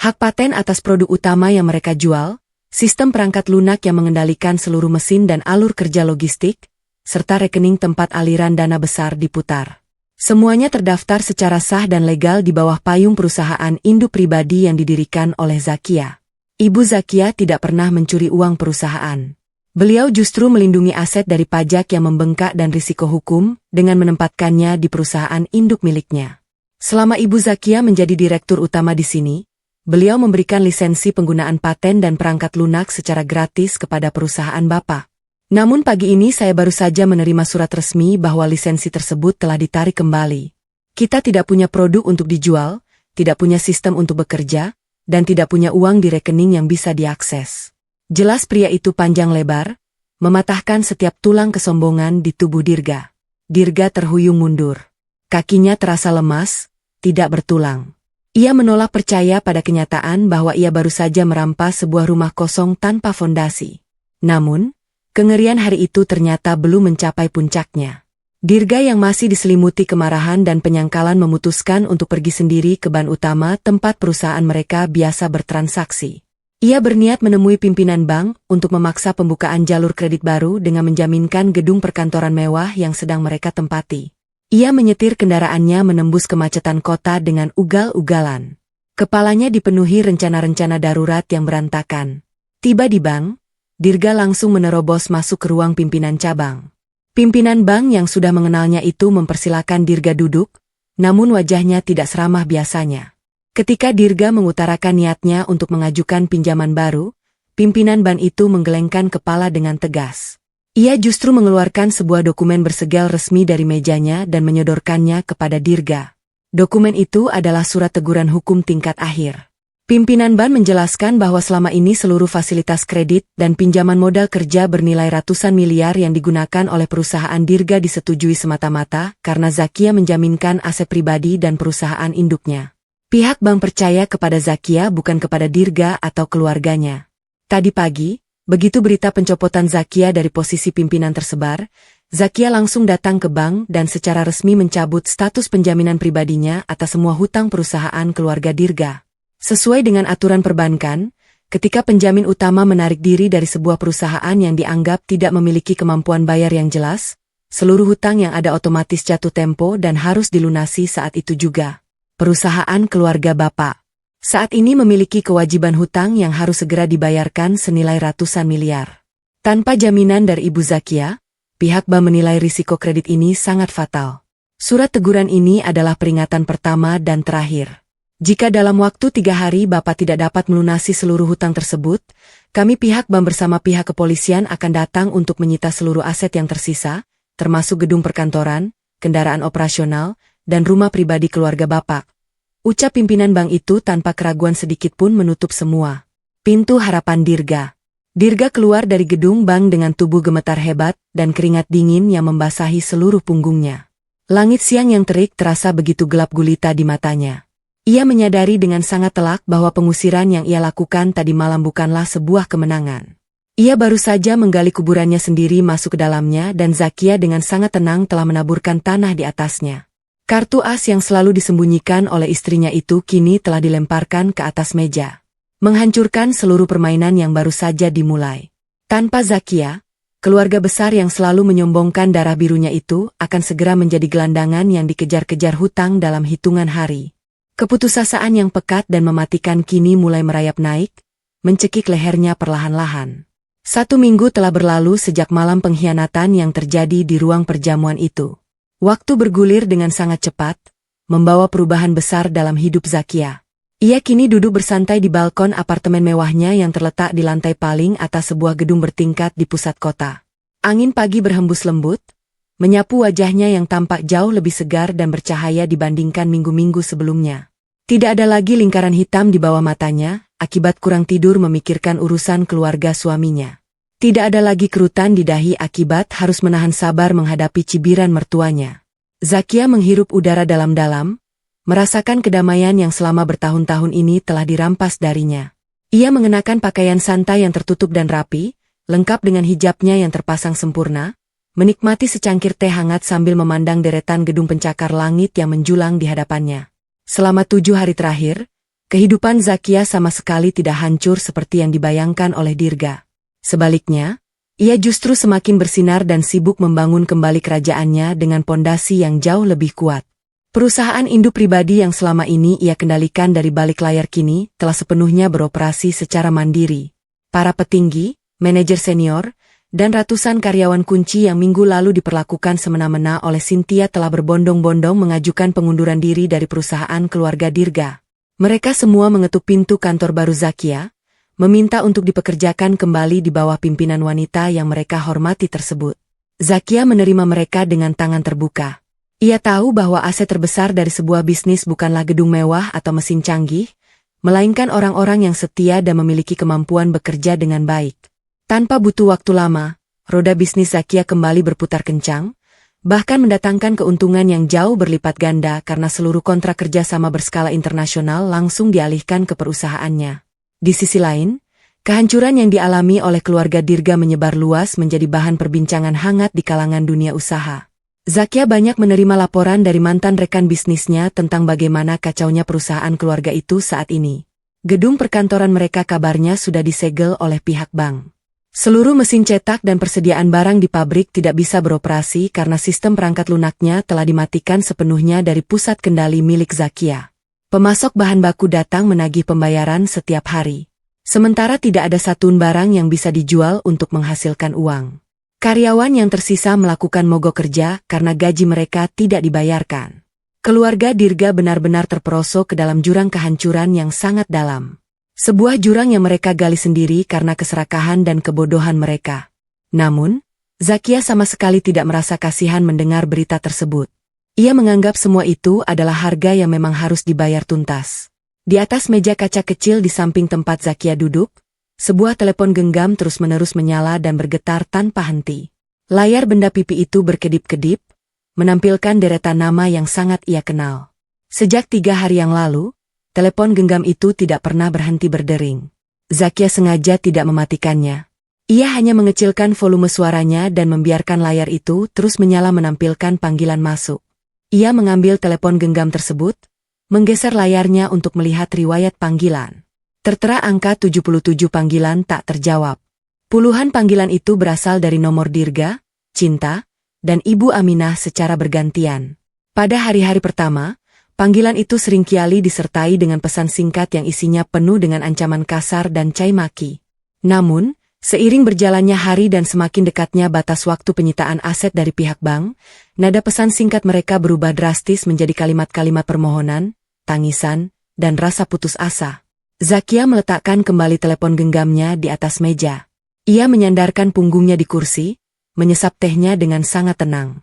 Hak paten atas produk utama yang mereka jual, sistem perangkat lunak yang mengendalikan seluruh mesin dan alur kerja logistik, serta rekening tempat aliran dana besar diputar. Semuanya terdaftar secara sah dan legal di bawah payung perusahaan induk pribadi yang didirikan oleh Zakia. Ibu Zakia tidak pernah mencuri uang perusahaan. Beliau justru melindungi aset dari pajak yang membengkak dan risiko hukum dengan menempatkannya di perusahaan induk miliknya. Selama Ibu Zakia menjadi direktur utama di sini, beliau memberikan lisensi penggunaan paten dan perangkat lunak secara gratis kepada perusahaan Bapak. Namun pagi ini saya baru saja menerima surat resmi bahwa lisensi tersebut telah ditarik kembali. Kita tidak punya produk untuk dijual, tidak punya sistem untuk bekerja, dan tidak punya uang di rekening yang bisa diakses. Jelas pria itu panjang lebar, mematahkan setiap tulang kesombongan di tubuh Dirga. Dirga terhuyung mundur. Kakinya terasa lemas, tidak bertulang. Ia menolak percaya pada kenyataan bahwa ia baru saja merampas sebuah rumah kosong tanpa fondasi. Namun, kengerian hari itu ternyata belum mencapai puncaknya. Dirga yang masih diselimuti kemarahan dan penyangkalan memutuskan untuk pergi sendiri ke ban utama tempat perusahaan mereka biasa bertransaksi. Ia berniat menemui pimpinan bank untuk memaksa pembukaan jalur kredit baru dengan menjaminkan gedung perkantoran mewah yang sedang mereka tempati. Ia menyetir kendaraannya menembus kemacetan kota dengan ugal-ugalan. Kepalanya dipenuhi rencana-rencana darurat yang berantakan. Tiba di bank, Dirga langsung menerobos masuk ke ruang pimpinan cabang. Pimpinan bank yang sudah mengenalnya itu mempersilakan Dirga duduk, namun wajahnya tidak seramah biasanya. Ketika Dirga mengutarakan niatnya untuk mengajukan pinjaman baru, pimpinan bank itu menggelengkan kepala dengan tegas. Ia justru mengeluarkan sebuah dokumen bersegel resmi dari mejanya dan menyodorkannya kepada Dirga. Dokumen itu adalah surat teguran hukum tingkat akhir. Pimpinan bank menjelaskan bahwa selama ini seluruh fasilitas kredit dan pinjaman modal kerja bernilai ratusan miliar yang digunakan oleh perusahaan Dirga disetujui semata-mata karena Zakia menjaminkan aset pribadi dan perusahaan induknya. Pihak bank percaya kepada Zakia bukan kepada Dirga atau keluarganya. Tadi pagi, begitu berita pencopotan Zakia dari posisi pimpinan tersebar, Zakia langsung datang ke bank dan secara resmi mencabut status penjaminan pribadinya atas semua hutang perusahaan keluarga Dirga. Sesuai dengan aturan perbankan, ketika penjamin utama menarik diri dari sebuah perusahaan yang dianggap tidak memiliki kemampuan bayar yang jelas, seluruh hutang yang ada otomatis jatuh tempo dan harus dilunasi saat itu juga. Perusahaan keluarga Bapak saat ini memiliki kewajiban hutang yang harus segera dibayarkan senilai ratusan miliar. Tanpa jaminan dari Ibu Zakia, pihak bank menilai risiko kredit ini sangat fatal. Surat teguran ini adalah peringatan pertama dan terakhir. Jika dalam waktu 3 hari Bapak tidak dapat melunasi seluruh hutang tersebut, kami pihak bank bersama pihak kepolisian akan datang untuk menyita seluruh aset yang tersisa, termasuk gedung perkantoran, kendaraan operasional, dan rumah pribadi keluarga Bapak. Ucap pimpinan bank itu tanpa keraguan sedikit pun menutup semua pintu harapan Dirga. Dirga keluar dari gedung bank dengan tubuh gemetar hebat dan keringat dingin yang membasahi seluruh punggungnya. Langit siang yang terik terasa begitu gelap gulita di matanya. Ia menyadari dengan sangat telak bahwa pengusiran yang ia lakukan tadi malam bukanlah sebuah kemenangan. Ia baru saja menggali kuburannya sendiri masuk ke dalamnya dan Zakia dengan sangat tenang telah menaburkan tanah di atasnya. Kartu as yang selalu disembunyikan oleh istrinya itu kini telah dilemparkan ke atas meja, menghancurkan seluruh permainan yang baru saja dimulai. Tanpa Zakia, keluarga besar yang selalu menyombongkan darah birunya itu akan segera menjadi gelandangan yang dikejar-kejar hutang dalam hitungan hari. Keputusasaan yang pekat dan mematikan kini mulai merayap naik, mencekik lehernya perlahan-lahan. 1 minggu telah berlalu sejak malam pengkhianatan yang terjadi di ruang perjamuan itu. Waktu bergulir dengan sangat cepat, membawa perubahan besar dalam hidup Zakia. Ia kini duduk bersantai di balkon apartemen mewahnya yang terletak di lantai paling atas sebuah gedung bertingkat di pusat kota. Angin pagi berhembus lembut, menyapu wajahnya yang tampak jauh lebih segar dan bercahaya dibandingkan minggu-minggu sebelumnya. Tidak ada lagi lingkaran hitam di bawah matanya, akibat kurang tidur memikirkan urusan keluarga suaminya. Tidak ada lagi kerutan di dahi akibat harus menahan sabar menghadapi cibiran mertuanya. Zakia menghirup udara dalam-dalam, merasakan kedamaian yang selama bertahun-tahun ini telah dirampas darinya. Ia mengenakan pakaian santai yang tertutup dan rapi, lengkap dengan hijabnya yang terpasang sempurna, menikmati secangkir teh hangat sambil memandang deretan gedung pencakar langit yang menjulang di hadapannya. Selama 7 hari terakhir, kehidupan Zakia sama sekali tidak hancur seperti yang dibayangkan oleh Dirga. Sebaliknya, ia justru semakin bersinar dan sibuk membangun kembali kerajaannya dengan pondasi yang jauh lebih kuat. Perusahaan induk pribadi yang selama ini ia kendalikan dari balik layar kini telah sepenuhnya beroperasi secara mandiri. Para petinggi, manajer senior, dan ratusan karyawan kunci yang minggu lalu diperlakukan semena-mena oleh Cynthia telah berbondong-bondong mengajukan pengunduran diri dari perusahaan keluarga Dirga. Mereka semua mengetuk pintu kantor baru Zakia, meminta untuk dipekerjakan kembali di bawah pimpinan wanita yang mereka hormati tersebut. Zakia menerima mereka dengan tangan terbuka. Ia tahu bahwa aset terbesar dari sebuah bisnis bukanlah gedung mewah atau mesin canggih, melainkan orang-orang yang setia dan memiliki kemampuan bekerja dengan baik. Tanpa butuh waktu lama, roda bisnis Zakia kembali berputar kencang, bahkan mendatangkan keuntungan yang jauh berlipat ganda karena seluruh kontrak kerjasama berskala internasional langsung dialihkan ke perusahaannya. Di sisi lain, kehancuran yang dialami oleh keluarga Dirga menyebar luas menjadi bahan perbincangan hangat di kalangan dunia usaha. Zakia banyak menerima laporan dari mantan rekan bisnisnya tentang bagaimana kacaunya perusahaan keluarga itu saat ini. Gedung perkantoran mereka kabarnya sudah disegel oleh pihak bank. Seluruh mesin cetak dan persediaan barang di pabrik tidak bisa beroperasi karena sistem perangkat lunaknya telah dimatikan sepenuhnya dari pusat kendali milik Zakia. Pemasok bahan baku datang menagih pembayaran setiap hari. Sementara tidak ada satupun barang yang bisa dijual untuk menghasilkan uang. Karyawan yang tersisa melakukan mogok kerja karena gaji mereka tidak dibayarkan. Keluarga Dirga benar-benar terperosok ke dalam jurang kehancuran yang sangat dalam. Sebuah jurang yang mereka gali sendiri karena keserakahan dan kebodohan mereka. Namun, Zakia sama sekali tidak merasa kasihan mendengar berita tersebut. Ia menganggap semua itu adalah harga yang memang harus dibayar tuntas. Di atas meja kaca kecil di samping tempat Zakia duduk, sebuah telepon genggam terus-menerus menyala dan bergetar tanpa henti. Layar benda pipi itu berkedip-kedip, menampilkan deretan nama yang sangat ia kenal. Sejak 3 hari yang lalu, telepon genggam itu tidak pernah berhenti berdering. Zakia sengaja tidak mematikannya. Ia hanya mengecilkan volume suaranya dan membiarkan layar itu terus menyala menampilkan panggilan masuk. Ia mengambil telepon genggam tersebut, menggeser layarnya untuk melihat riwayat panggilan. Tertera angka 77 panggilan tak terjawab. Puluhan panggilan itu berasal dari nomor Dirga, Cinta, dan Ibu Aminah secara bergantian. Pada hari-hari pertama, panggilan itu seringkali disertai dengan pesan singkat yang isinya penuh dengan ancaman kasar dan cai maki. Namun, seiring berjalannya hari dan semakin dekatnya batas waktu penyitaan aset dari pihak bank, nada pesan singkat mereka berubah drastis menjadi kalimat-kalimat permohonan, tangisan, dan rasa putus asa. Zakia meletakkan kembali telepon genggamnya di atas meja. Ia menyandarkan punggungnya di kursi, menyesap tehnya dengan sangat tenang.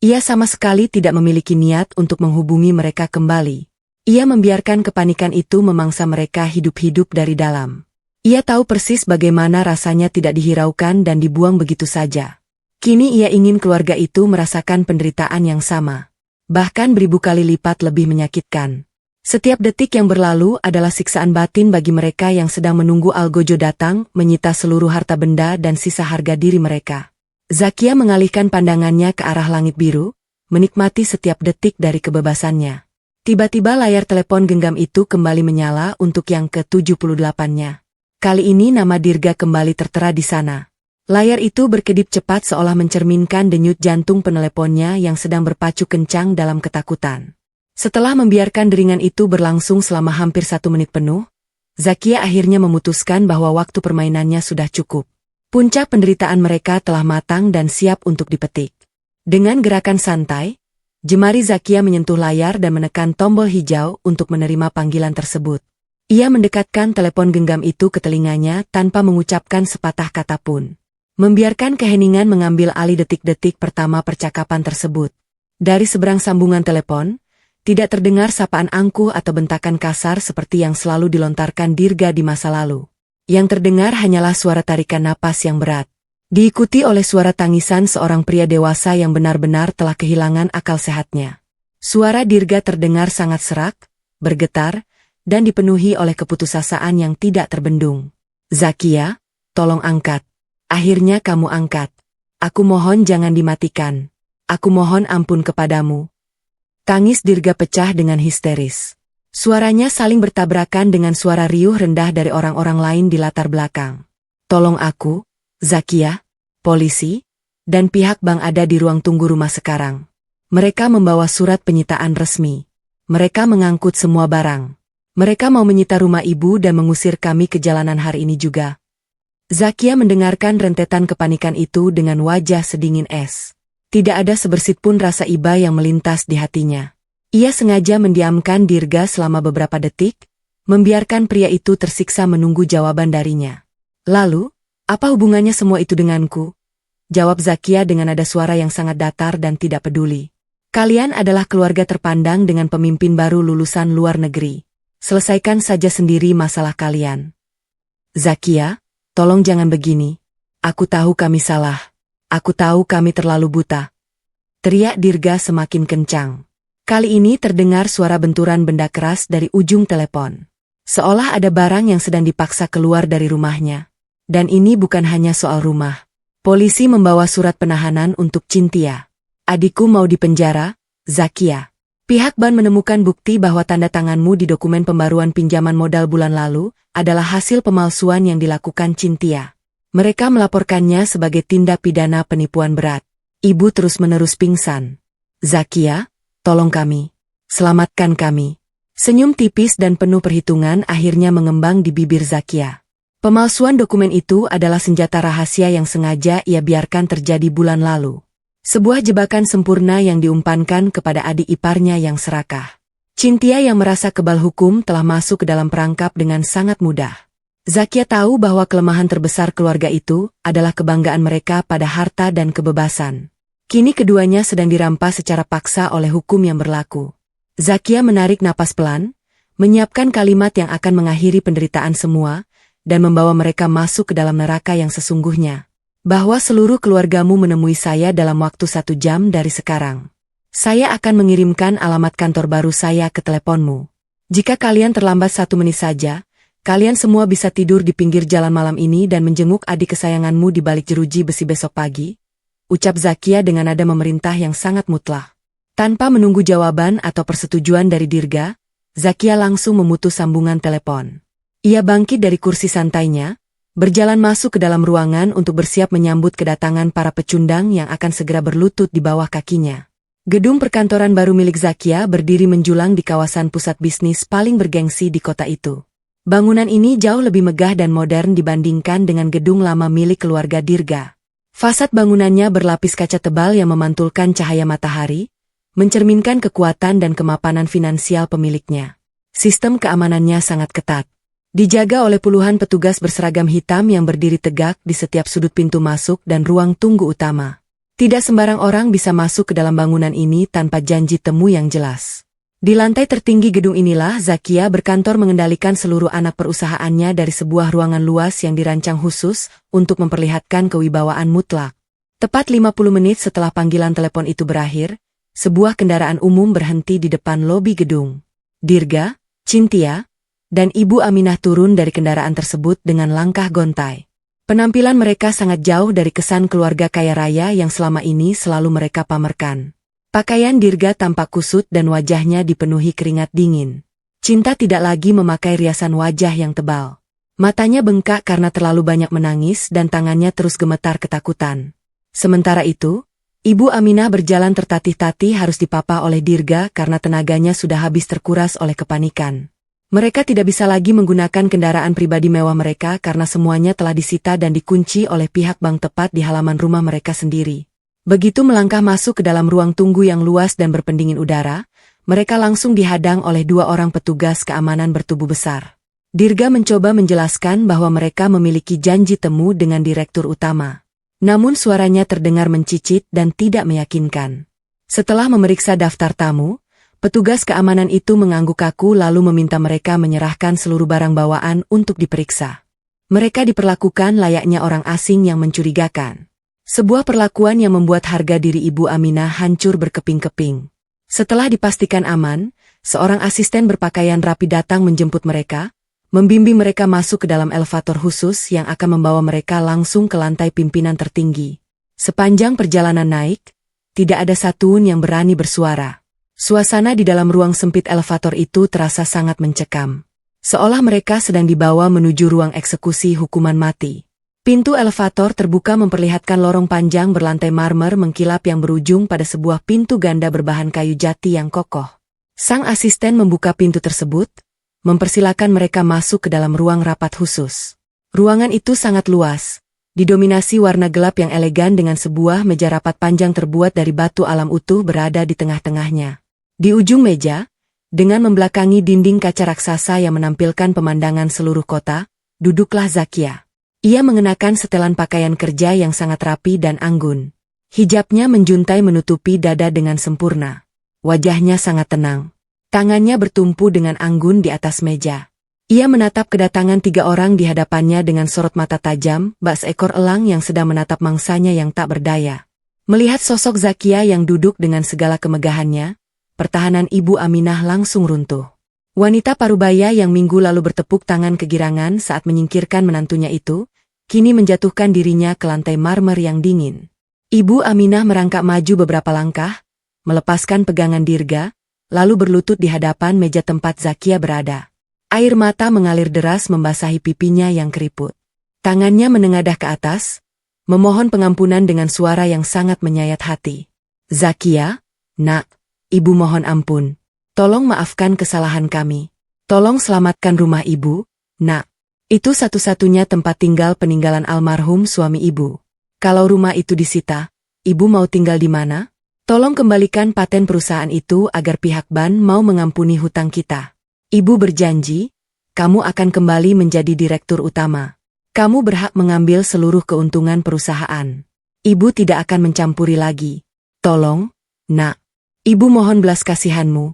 Ia sama sekali tidak memiliki niat untuk menghubungi mereka kembali. Ia membiarkan kepanikan itu memangsa mereka hidup-hidup dari dalam. Ia tahu persis bagaimana rasanya tidak dihiraukan dan dibuang begitu saja. Kini ia ingin keluarga itu merasakan penderitaan yang sama. Bahkan beribu kali lipat lebih menyakitkan. Setiap detik yang berlalu adalah siksaan batin bagi mereka yang sedang menunggu Algojo datang, menyita seluruh harta benda dan sisa harga diri mereka. Zakia mengalihkan pandangannya ke arah langit biru, menikmati setiap detik dari kebebasannya. Tiba-tiba layar telepon genggam itu kembali menyala untuk yang ke-78-nya. Kali ini nama Dirga kembali tertera di sana. Layar itu berkedip cepat seolah mencerminkan denyut jantung peneleponnya yang sedang berpacu kencang dalam ketakutan. Setelah membiarkan deringan itu berlangsung selama hampir 1 menit penuh, Zakia akhirnya memutuskan bahwa waktu permainannya sudah cukup. Puncak penderitaan mereka telah matang dan siap untuk dipetik. Dengan gerakan santai, jemari Zakia menyentuh layar dan menekan tombol hijau untuk menerima panggilan tersebut. Ia mendekatkan telepon genggam itu ke telinganya tanpa mengucapkan sepatah kata pun. Membiarkan keheningan mengambil alih detik-detik pertama percakapan tersebut. Dari seberang sambungan telepon, tidak terdengar sapaan angkuh atau bentakan kasar seperti yang selalu dilontarkan Dirga di masa lalu. Yang terdengar hanyalah suara tarikan napas yang berat. Diikuti oleh suara tangisan seorang pria dewasa yang benar-benar telah kehilangan akal sehatnya. Suara Dirga terdengar sangat serak, bergetar, dan dipenuhi oleh keputusasaan yang tidak terbendung. Zakia, tolong angkat. Akhirnya kamu angkat. Aku mohon jangan dimatikan. Aku mohon ampun kepadamu. Tangis Dirga pecah dengan histeris. Suaranya saling bertabrakan dengan suara riuh rendah dari orang-orang lain di latar belakang. Tolong aku, Zakia, polisi, dan pihak bank ada di ruang tunggu rumah sekarang. Mereka membawa surat penyitaan resmi. Mereka mengangkut semua barang. Mereka mau menyita rumah ibu dan mengusir kami ke jalanan hari ini juga. Zakia mendengarkan rentetan kepanikan itu dengan wajah sedingin es. Tidak ada sebersit pun rasa iba yang melintas di hatinya. Ia sengaja mendiamkan Dirga selama beberapa detik, membiarkan pria itu tersiksa menunggu jawaban darinya. Lalu, apa hubungannya semua itu denganku? Jawab Zakia dengan nada suara yang sangat datar dan tidak peduli. Kalian adalah keluarga terpandang dengan pemimpin baru lulusan luar negeri. Selesaikan saja sendiri masalah kalian. Zakia, tolong jangan begini. Aku tahu kami salah. Aku tahu kami terlalu buta. Teriak Dirga semakin kencang. Kali ini terdengar suara benturan benda keras dari ujung telepon. Seolah ada barang yang sedang dipaksa keluar dari rumahnya. Dan ini bukan hanya soal rumah. Polisi membawa surat penahanan untuk Cynthia. Adikku mau dipenjara, Zakia. Pihak bank menemukan bukti bahwa tanda tanganmu di dokumen pembaruan pinjaman modal bulan lalu adalah hasil pemalsuan yang dilakukan Cynthia. Mereka melaporkannya sebagai tindak pidana penipuan berat. Ibu terus-menerus pingsan. Zakia, tolong kami. Selamatkan kami. Senyum tipis dan penuh perhitungan akhirnya mengembang di bibir Zakia. Pemalsuan dokumen itu adalah senjata rahasia yang sengaja ia biarkan terjadi bulan lalu. Sebuah jebakan sempurna yang diumpankan kepada adik iparnya yang serakah. Cynthia yang merasa kebal hukum telah masuk ke dalam perangkap dengan sangat mudah. Zakia tahu bahwa kelemahan terbesar keluarga itu adalah kebanggaan mereka pada harta dan kebebasan. Kini keduanya sedang dirampas secara paksa oleh hukum yang berlaku. Zakia menarik napas pelan, menyiapkan kalimat yang akan mengakhiri penderitaan semua, dan membawa mereka masuk ke dalam neraka yang sesungguhnya. Bahwa seluruh keluargamu menemui saya dalam waktu 1 jam dari sekarang. Saya akan mengirimkan alamat kantor baru saya ke teleponmu. Jika kalian terlambat 1 menit saja, kalian semua bisa tidur di pinggir jalan malam ini dan menjenguk adik kesayanganmu di balik jeruji besi besok pagi, ucap Zakia dengan nada memerintah yang sangat mutlak. Tanpa menunggu jawaban atau persetujuan dari Dirga, Zakia langsung memutus sambungan telepon. Ia bangkit dari kursi santainya, berjalan masuk ke dalam ruangan untuk bersiap menyambut kedatangan para pecundang yang akan segera berlutut di bawah kakinya. Gedung perkantoran baru milik Zakia berdiri menjulang di kawasan pusat bisnis paling bergengsi di kota itu. Bangunan ini jauh lebih megah dan modern dibandingkan dengan gedung lama milik keluarga Dirga. Fasad bangunannya berlapis kaca tebal yang memantulkan cahaya matahari, mencerminkan kekuatan dan kemapanan finansial pemiliknya. Sistem keamanannya sangat ketat. Dijaga oleh puluhan petugas berseragam hitam yang berdiri tegak di setiap sudut pintu masuk dan ruang tunggu utama. Tidak sembarang orang bisa masuk ke dalam bangunan ini tanpa janji temu yang jelas. Di lantai tertinggi gedung inilah Zakia berkantor mengendalikan seluruh anak perusahaannya dari sebuah ruangan luas yang dirancang khusus untuk memperlihatkan kewibawaan mutlak. Tepat 50 menit setelah panggilan telepon itu berakhir, sebuah kendaraan umum berhenti di depan lobi gedung. Dirga, Cynthia, dan Ibu Aminah turun dari kendaraan tersebut dengan langkah gontai. Penampilan mereka sangat jauh dari kesan keluarga kaya raya yang selama ini selalu mereka pamerkan. Pakaian Dirga tampak kusut dan wajahnya dipenuhi keringat dingin. Cinta tidak lagi memakai riasan wajah yang tebal. Matanya bengkak karena terlalu banyak menangis dan tangannya terus gemetar ketakutan. Sementara itu, Ibu Aminah berjalan tertatih-tatih harus dipapa oleh Dirga karena tenaganya sudah habis terkuras oleh kepanikan. Mereka tidak bisa lagi menggunakan kendaraan pribadi mewah mereka karena semuanya telah disita dan dikunci oleh pihak bank tepat di halaman rumah mereka sendiri. Begitu melangkah masuk ke dalam ruang tunggu yang luas dan berpendingin udara, mereka langsung dihadang oleh 2 orang petugas keamanan bertubuh besar. Dirga mencoba menjelaskan bahwa mereka memiliki janji temu dengan direktur utama. Namun suaranya terdengar mencicit dan tidak meyakinkan. Setelah memeriksa daftar tamu, petugas keamanan itu mengangguk kaku lalu meminta mereka menyerahkan seluruh barang bawaan untuk diperiksa. Mereka diperlakukan layaknya orang asing yang mencurigakan. Sebuah perlakuan yang membuat harga diri Ibu Aminah hancur berkeping-keping. Setelah dipastikan aman, seorang asisten berpakaian rapi datang menjemput mereka, membimbing mereka masuk ke dalam elevator khusus yang akan membawa mereka langsung ke lantai pimpinan tertinggi. Sepanjang perjalanan naik, tidak ada satupun yang berani bersuara. Suasana di dalam ruang sempit elevator itu terasa sangat mencekam. Seolah mereka sedang dibawa menuju ruang eksekusi hukuman mati. Pintu elevator terbuka memperlihatkan lorong panjang berlantai marmer mengkilap yang berujung pada sebuah pintu ganda berbahan kayu jati yang kokoh. Sang asisten membuka pintu tersebut, mempersilakan mereka masuk ke dalam ruang rapat khusus. Ruangan itu sangat luas, didominasi warna gelap yang elegan dengan sebuah meja rapat panjang terbuat dari batu alam utuh berada di tengah-tengahnya. Di ujung meja, dengan membelakangi dinding kaca raksasa yang menampilkan pemandangan seluruh kota, duduklah Zakia. Ia mengenakan setelan pakaian kerja yang sangat rapi dan anggun. Hijabnya menjuntai menutupi dada dengan sempurna. Wajahnya sangat tenang. Tangannya bertumpu dengan anggun di atas meja. Ia menatap kedatangan 3 orang di hadapannya dengan sorot mata tajam, bak seekor elang yang sedang menatap mangsanya yang tak berdaya. Melihat sosok Zakia yang duduk dengan segala kemegahannya, pertahanan Ibu Aminah langsung runtuh. Wanita parubaya yang minggu lalu bertepuk tangan kegirangan saat menyingkirkan menantunya itu, kini menjatuhkan dirinya ke lantai marmer yang dingin. Ibu Aminah merangkak maju beberapa langkah, melepaskan pegangan Dirga, lalu berlutut di hadapan meja tempat Zakia berada. Air mata mengalir deras membasahi pipinya yang keriput. Tangannya menengadah ke atas, memohon pengampunan dengan suara yang sangat menyayat hati. Zakia, nak, Ibu mohon ampun. Tolong maafkan kesalahan kami. Tolong selamatkan rumah Ibu, nak. Itu satu-satunya tempat tinggal peninggalan almarhum suami Ibu. Kalau rumah itu disita, Ibu mau tinggal di mana? Tolong kembalikan paten perusahaan itu agar pihak BAN mau mengampuni hutang kita. Ibu berjanji, kamu akan kembali menjadi direktur utama. Kamu berhak mengambil seluruh keuntungan perusahaan. Ibu tidak akan mencampuri lagi. Tolong, nak. Ibu mohon belas kasihanmu,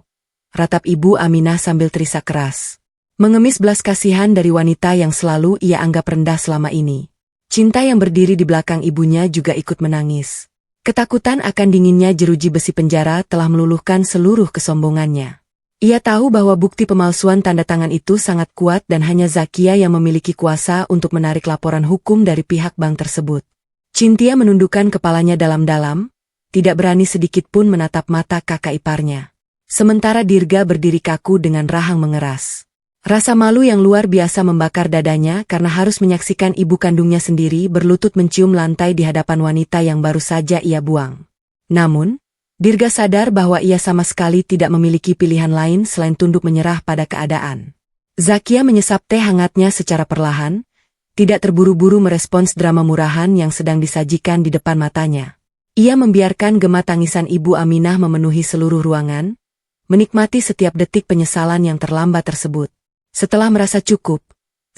ratap Ibu Aminah sambil terisak keras. Mengemis belas kasihan dari wanita yang selalu ia anggap rendah selama ini. Cinta yang berdiri di belakang ibunya juga ikut menangis. Ketakutan akan dinginnya jeruji besi penjara telah meluluhkan seluruh kesombongannya. Ia tahu bahwa bukti pemalsuan tanda tangan itu sangat kuat dan hanya Zakia yang memiliki kuasa untuk menarik laporan hukum dari pihak bank tersebut. Cynthia menundukkan kepalanya dalam-dalam, tidak berani sedikit pun menatap mata kakak iparnya. Sementara Dirga berdiri kaku dengan rahang mengeras. Rasa malu yang luar biasa membakar dadanya karena harus menyaksikan ibu kandungnya sendiri berlutut mencium lantai di hadapan wanita yang baru saja ia buang. Namun, Dirga sadar bahwa ia sama sekali tidak memiliki pilihan lain selain tunduk menyerah pada keadaan. Zakia menyesap teh hangatnya secara perlahan, tidak terburu-buru merespons drama murahan yang sedang disajikan di depan matanya. Ia membiarkan gema tangisan Ibu Aminah memenuhi seluruh ruangan, menikmati setiap detik penyesalan yang terlambat tersebut. Setelah merasa cukup,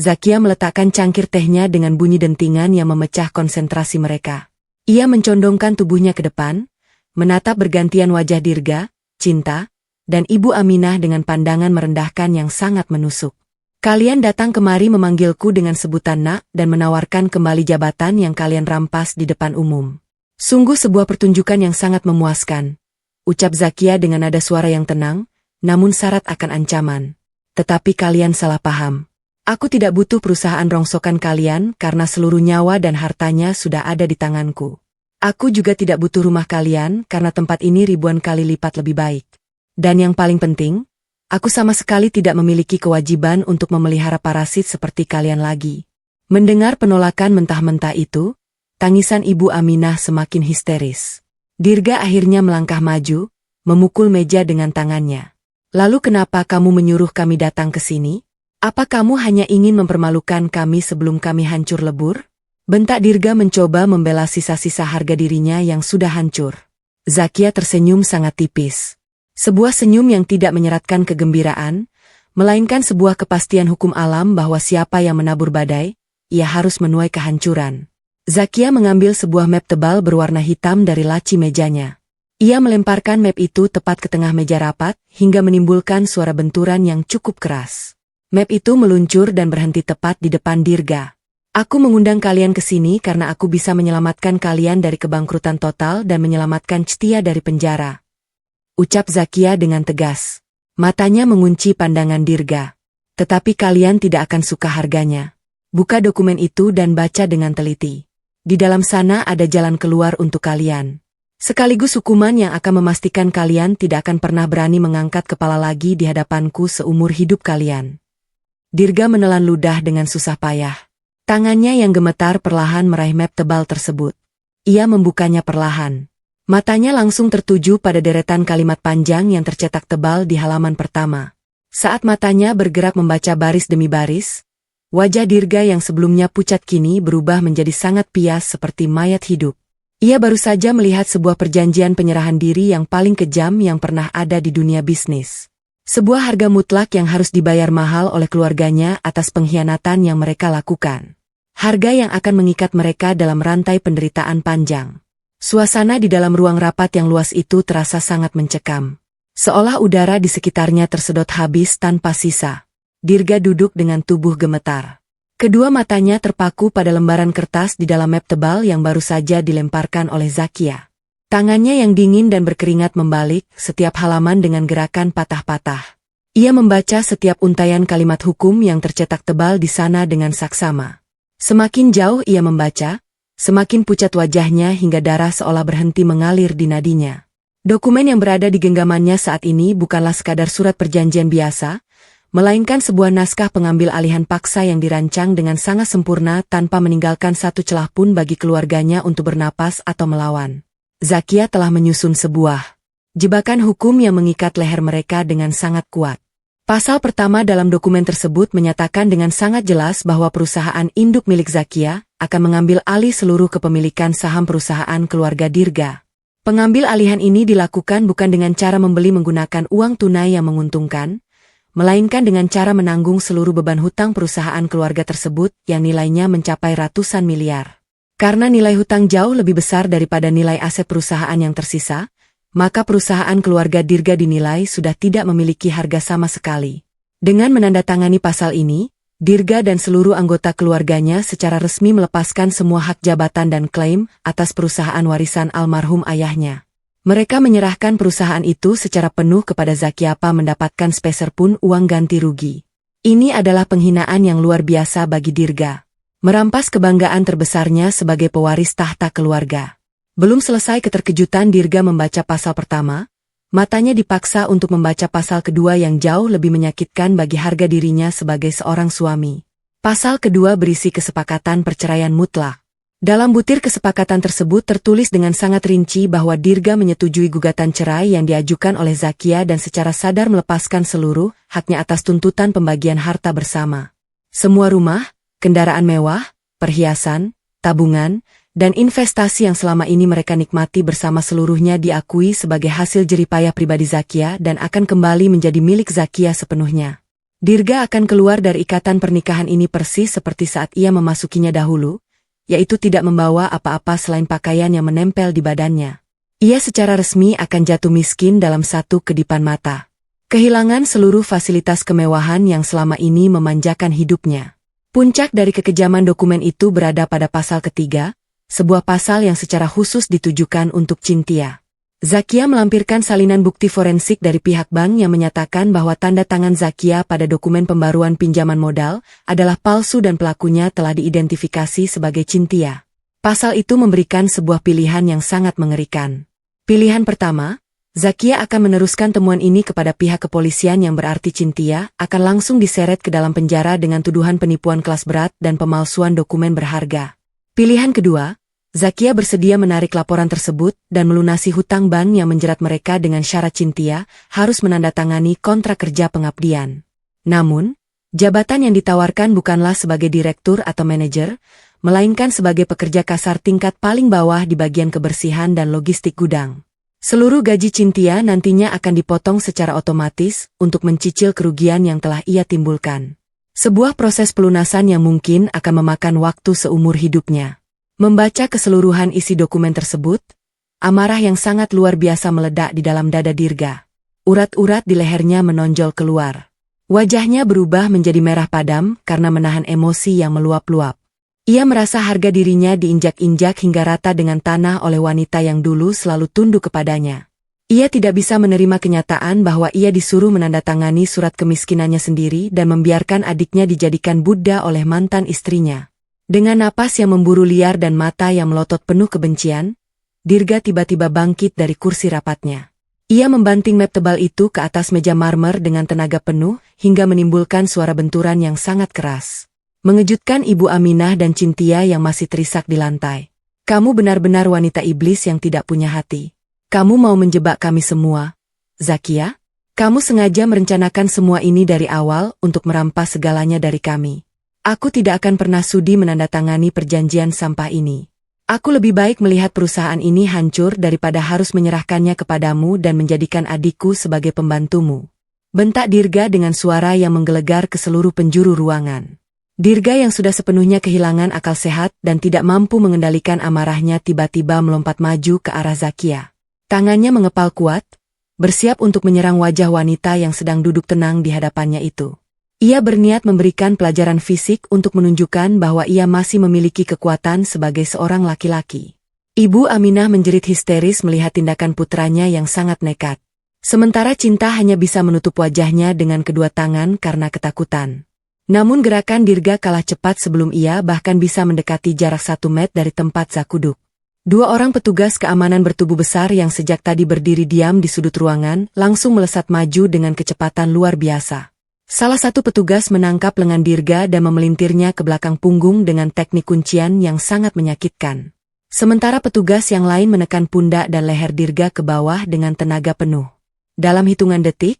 Zakia meletakkan cangkir tehnya dengan bunyi dentingan yang memecah konsentrasi mereka. Ia mencondongkan tubuhnya ke depan, menatap bergantian wajah Dirga, Cinta, dan Ibu Aminah dengan pandangan merendahkan yang sangat menusuk. Kalian datang kemari memanggilku dengan sebutan nak dan menawarkan kembali jabatan yang kalian rampas di depan umum. Sungguh sebuah pertunjukan yang sangat memuaskan, ucap Zakia dengan nada suara yang tenang, namun syarat akan ancaman. Tetapi kalian salah paham. Aku tidak butuh perusahaan rongsokan kalian karena seluruh nyawa dan hartanya sudah ada di tanganku. Aku juga tidak butuh rumah kalian karena tempat ini ribuan kali lipat lebih baik. Dan yang paling penting, aku sama sekali tidak memiliki kewajiban untuk memelihara parasit seperti kalian lagi. Mendengar penolakan mentah-mentah itu, tangisan Ibu Aminah semakin histeris. Dirga akhirnya melangkah maju, memukul meja dengan tangannya. Lalu kenapa kamu menyuruh kami datang ke sini? Apa kamu hanya ingin mempermalukan kami sebelum kami hancur lebur? Bentak Dirga mencoba membela sisa-sisa harga dirinya yang sudah hancur. Zakia tersenyum sangat tipis. Sebuah senyum yang tidak menyeratkan kegembiraan, melainkan sebuah kepastian hukum alam bahwa siapa yang menabur badai, ia harus menuai kehancuran. Zakia mengambil sebuah map tebal berwarna hitam dari laci mejanya. Ia melemparkan map itu tepat ke tengah meja rapat, hingga menimbulkan suara benturan yang cukup keras. Map itu meluncur dan berhenti tepat di depan Dirga. Aku mengundang kalian ke sini karena aku bisa menyelamatkan kalian dari kebangkrutan total dan menyelamatkan Cynthia dari penjara. ucap Zakia dengan tegas. Matanya mengunci pandangan Dirga. Tetapi kalian tidak akan suka harganya. Buka dokumen itu dan baca dengan teliti. Di dalam sana ada jalan keluar untuk kalian. Sekaligus hukuman yang akan memastikan kalian tidak akan pernah berani mengangkat kepala lagi di hadapanku seumur hidup kalian. Dirga menelan ludah dengan susah payah. Tangannya yang gemetar perlahan meraih map tebal tersebut. Ia membukanya perlahan. Matanya langsung tertuju pada deretan kalimat panjang yang tercetak tebal di halaman pertama. Saat matanya bergerak membaca baris demi baris, wajah Dirga yang sebelumnya pucat kini berubah menjadi sangat pias seperti mayat hidup. Ia baru saja melihat sebuah perjanjian penyerahan diri yang paling kejam yang pernah ada di dunia bisnis. Sebuah harga mutlak yang harus dibayar mahal oleh keluarganya atas pengkhianatan yang mereka lakukan. Harga yang akan mengikat mereka dalam rantai penderitaan panjang. Suasana di dalam ruang rapat yang luas itu terasa sangat mencekam. Seolah udara di sekitarnya tersedot habis tanpa sisa. Dirga duduk dengan tubuh gemetar. Kedua matanya terpaku pada lembaran kertas di dalam map tebal yang baru saja dilemparkan oleh Zakia. Tangannya yang dingin dan berkeringat membalik setiap halaman dengan gerakan patah-patah. Ia membaca setiap untayan kalimat hukum yang tercetak tebal di sana dengan saksama. Semakin jauh ia membaca, semakin pucat wajahnya hingga darah seolah berhenti mengalir di nadinya. Dokumen yang berada di genggamannya saat ini bukanlah sekadar surat perjanjian biasa, melainkan sebuah naskah pengambil alihan paksa yang dirancang dengan sangat sempurna tanpa meninggalkan satu celah pun bagi keluarganya untuk bernapas atau melawan. Zakia telah menyusun sebuah jebakan hukum yang mengikat leher mereka dengan sangat kuat. Pasal pertama dalam dokumen tersebut menyatakan dengan sangat jelas bahwa perusahaan induk milik Zakia akan mengambil alih seluruh kepemilikan saham perusahaan keluarga Dirga. Pengambil alihan ini dilakukan bukan dengan cara membeli menggunakan uang tunai yang menguntungkan, melainkan dengan cara menanggung seluruh beban hutang perusahaan keluarga tersebut yang nilainya mencapai ratusan miliar. Karena nilai hutang jauh lebih besar daripada nilai aset perusahaan yang tersisa, maka perusahaan keluarga Dirga dinilai sudah tidak memiliki harga sama sekali. Dengan menandatangani pasal ini, Dirga dan seluruh anggota keluarganya secara resmi melepaskan semua hak jabatan dan klaim atas perusahaan warisan almarhum ayahnya. Mereka menyerahkan perusahaan itu secara penuh kepada Zakia tanpa mendapatkan sepeser pun uang ganti rugi. Ini adalah penghinaan yang luar biasa bagi Dirga. Merampas kebanggaan terbesarnya sebagai pewaris tahta keluarga. Belum selesai keterkejutan Dirga membaca pasal pertama, matanya dipaksa untuk membaca pasal kedua yang jauh lebih menyakitkan bagi harga dirinya sebagai seorang suami. Pasal kedua berisi kesepakatan perceraian mutlak. Dalam butir kesepakatan tersebut tertulis dengan sangat rinci bahwa Dirga menyetujui gugatan cerai yang diajukan oleh Zakia dan secara sadar melepaskan seluruh haknya atas tuntutan pembagian harta bersama. Semua rumah, kendaraan mewah, perhiasan, tabungan, dan investasi yang selama ini mereka nikmati bersama seluruhnya diakui sebagai hasil jeripayah pribadi Zakia dan akan kembali menjadi milik Zakia sepenuhnya. Dirga akan keluar dari ikatan pernikahan ini persis seperti saat ia memasukinya dahulu, yaitu tidak membawa apa-apa selain pakaian yang menempel di badannya. Ia secara resmi akan jatuh miskin dalam satu kedipan mata. Kehilangan seluruh fasilitas kemewahan yang selama ini memanjakan hidupnya. Puncak dari kekejaman dokumen itu berada pada pasal ketiga, sebuah pasal yang secara khusus ditujukan untuk Cynthia. Zakia melampirkan salinan bukti forensik dari pihak bank yang menyatakan bahwa tanda tangan Zakia pada dokumen pembaruan pinjaman modal adalah palsu dan pelakunya telah diidentifikasi sebagai Cynthia. Pasal itu memberikan sebuah pilihan yang sangat mengerikan. Pilihan pertama, Zakia akan meneruskan temuan ini kepada pihak kepolisian yang berarti Cynthia akan langsung diseret ke dalam penjara dengan tuduhan penipuan kelas berat dan pemalsuan dokumen berharga. Pilihan kedua, Zakia bersedia menarik laporan tersebut dan melunasi hutang bank yang menjerat mereka dengan syarat Cynthia harus menandatangani kontrak kerja pengabdian. Namun, jabatan yang ditawarkan bukanlah sebagai direktur atau manajer, melainkan sebagai pekerja kasar tingkat paling bawah di bagian kebersihan dan logistik gudang. Seluruh gaji Cynthia nantinya akan dipotong secara otomatis untuk mencicil kerugian yang telah ia timbulkan. Sebuah proses pelunasan yang mungkin akan memakan waktu seumur hidupnya. Membaca keseluruhan isi dokumen tersebut, amarah yang sangat luar biasa meledak di dalam dada Dirga. Urat-urat di lehernya menonjol keluar. Wajahnya berubah menjadi merah padam karena menahan emosi yang meluap-luap. Ia merasa harga dirinya diinjak-injak hingga rata dengan tanah oleh wanita yang dulu selalu tunduk kepadanya. Ia tidak bisa menerima kenyataan bahwa ia disuruh menandatangani surat kemiskinannya sendiri dan membiarkan adiknya dijadikan Buddha oleh mantan istrinya. Dengan napas yang memburu liar dan mata yang melotot penuh kebencian, Dirga tiba-tiba bangkit dari kursi rapatnya. Ia membanting map tebal itu ke atas meja marmer dengan tenaga penuh hingga menimbulkan suara benturan yang sangat keras. Mengejutkan Ibu Aminah dan Cynthia yang masih terisak di lantai. Kamu benar-benar wanita iblis yang tidak punya hati. Kamu mau menjebak kami semua, Zakia? Kamu sengaja merencanakan semua ini dari awal untuk merampas segalanya dari kami. Aku tidak akan pernah sudi menandatangani perjanjian sampah ini. Aku lebih baik melihat perusahaan ini hancur daripada harus menyerahkannya kepadamu dan menjadikan adikku sebagai pembantumu. Bentak Dirga dengan suara yang menggelegar ke seluruh penjuru ruangan. Dirga yang sudah sepenuhnya kehilangan akal sehat dan tidak mampu mengendalikan amarahnya tiba-tiba melompat maju ke arah Zakia. Tangannya mengepal kuat, bersiap untuk menyerang wajah wanita yang sedang duduk tenang di hadapannya itu. Ia berniat memberikan pelajaran fisik untuk menunjukkan bahwa ia masih memiliki kekuatan sebagai seorang laki-laki. Ibu Aminah menjerit histeris melihat tindakan putranya yang sangat nekat. Sementara Cinta hanya bisa menutup wajahnya dengan kedua tangan karena ketakutan. Namun gerakan Dirga kalah cepat sebelum ia bahkan bisa mendekati jarak 1 meter dari tempat Zack duduk. 2 orang petugas keamanan bertubuh besar yang sejak tadi berdiri diam di sudut ruangan langsung melesat maju dengan kecepatan luar biasa. Salah satu petugas menangkap lengan Dirga dan memelintirnya ke belakang punggung dengan teknik kuncian yang sangat menyakitkan. Sementara petugas yang lain menekan pundak dan leher Dirga ke bawah dengan tenaga penuh. Dalam hitungan detik,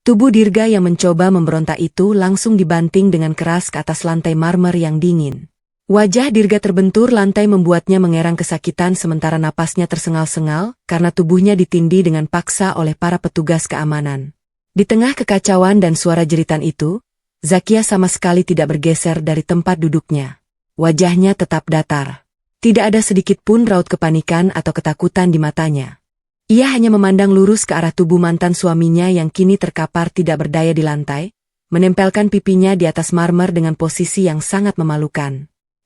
tubuh Dirga yang mencoba memberontak itu langsung dibanting dengan keras ke atas lantai marmer yang dingin. Wajah Dirga terbentur lantai membuatnya mengerang kesakitan sementara napasnya tersengal-sengal karena tubuhnya ditindih dengan paksa oleh para petugas keamanan. Di tengah kekacauan dan suara jeritan itu, Zakia sama sekali tidak bergeser dari tempat duduknya. Wajahnya tetap datar. Tidak ada sedikit pun raut kepanikan atau ketakutan di matanya. Ia hanya memandang lurus ke arah tubuh mantan suaminya yang kini terkapar tidak berdaya di lantai, menempelkan pipinya di atas marmer dengan posisi yang sangat memalukan.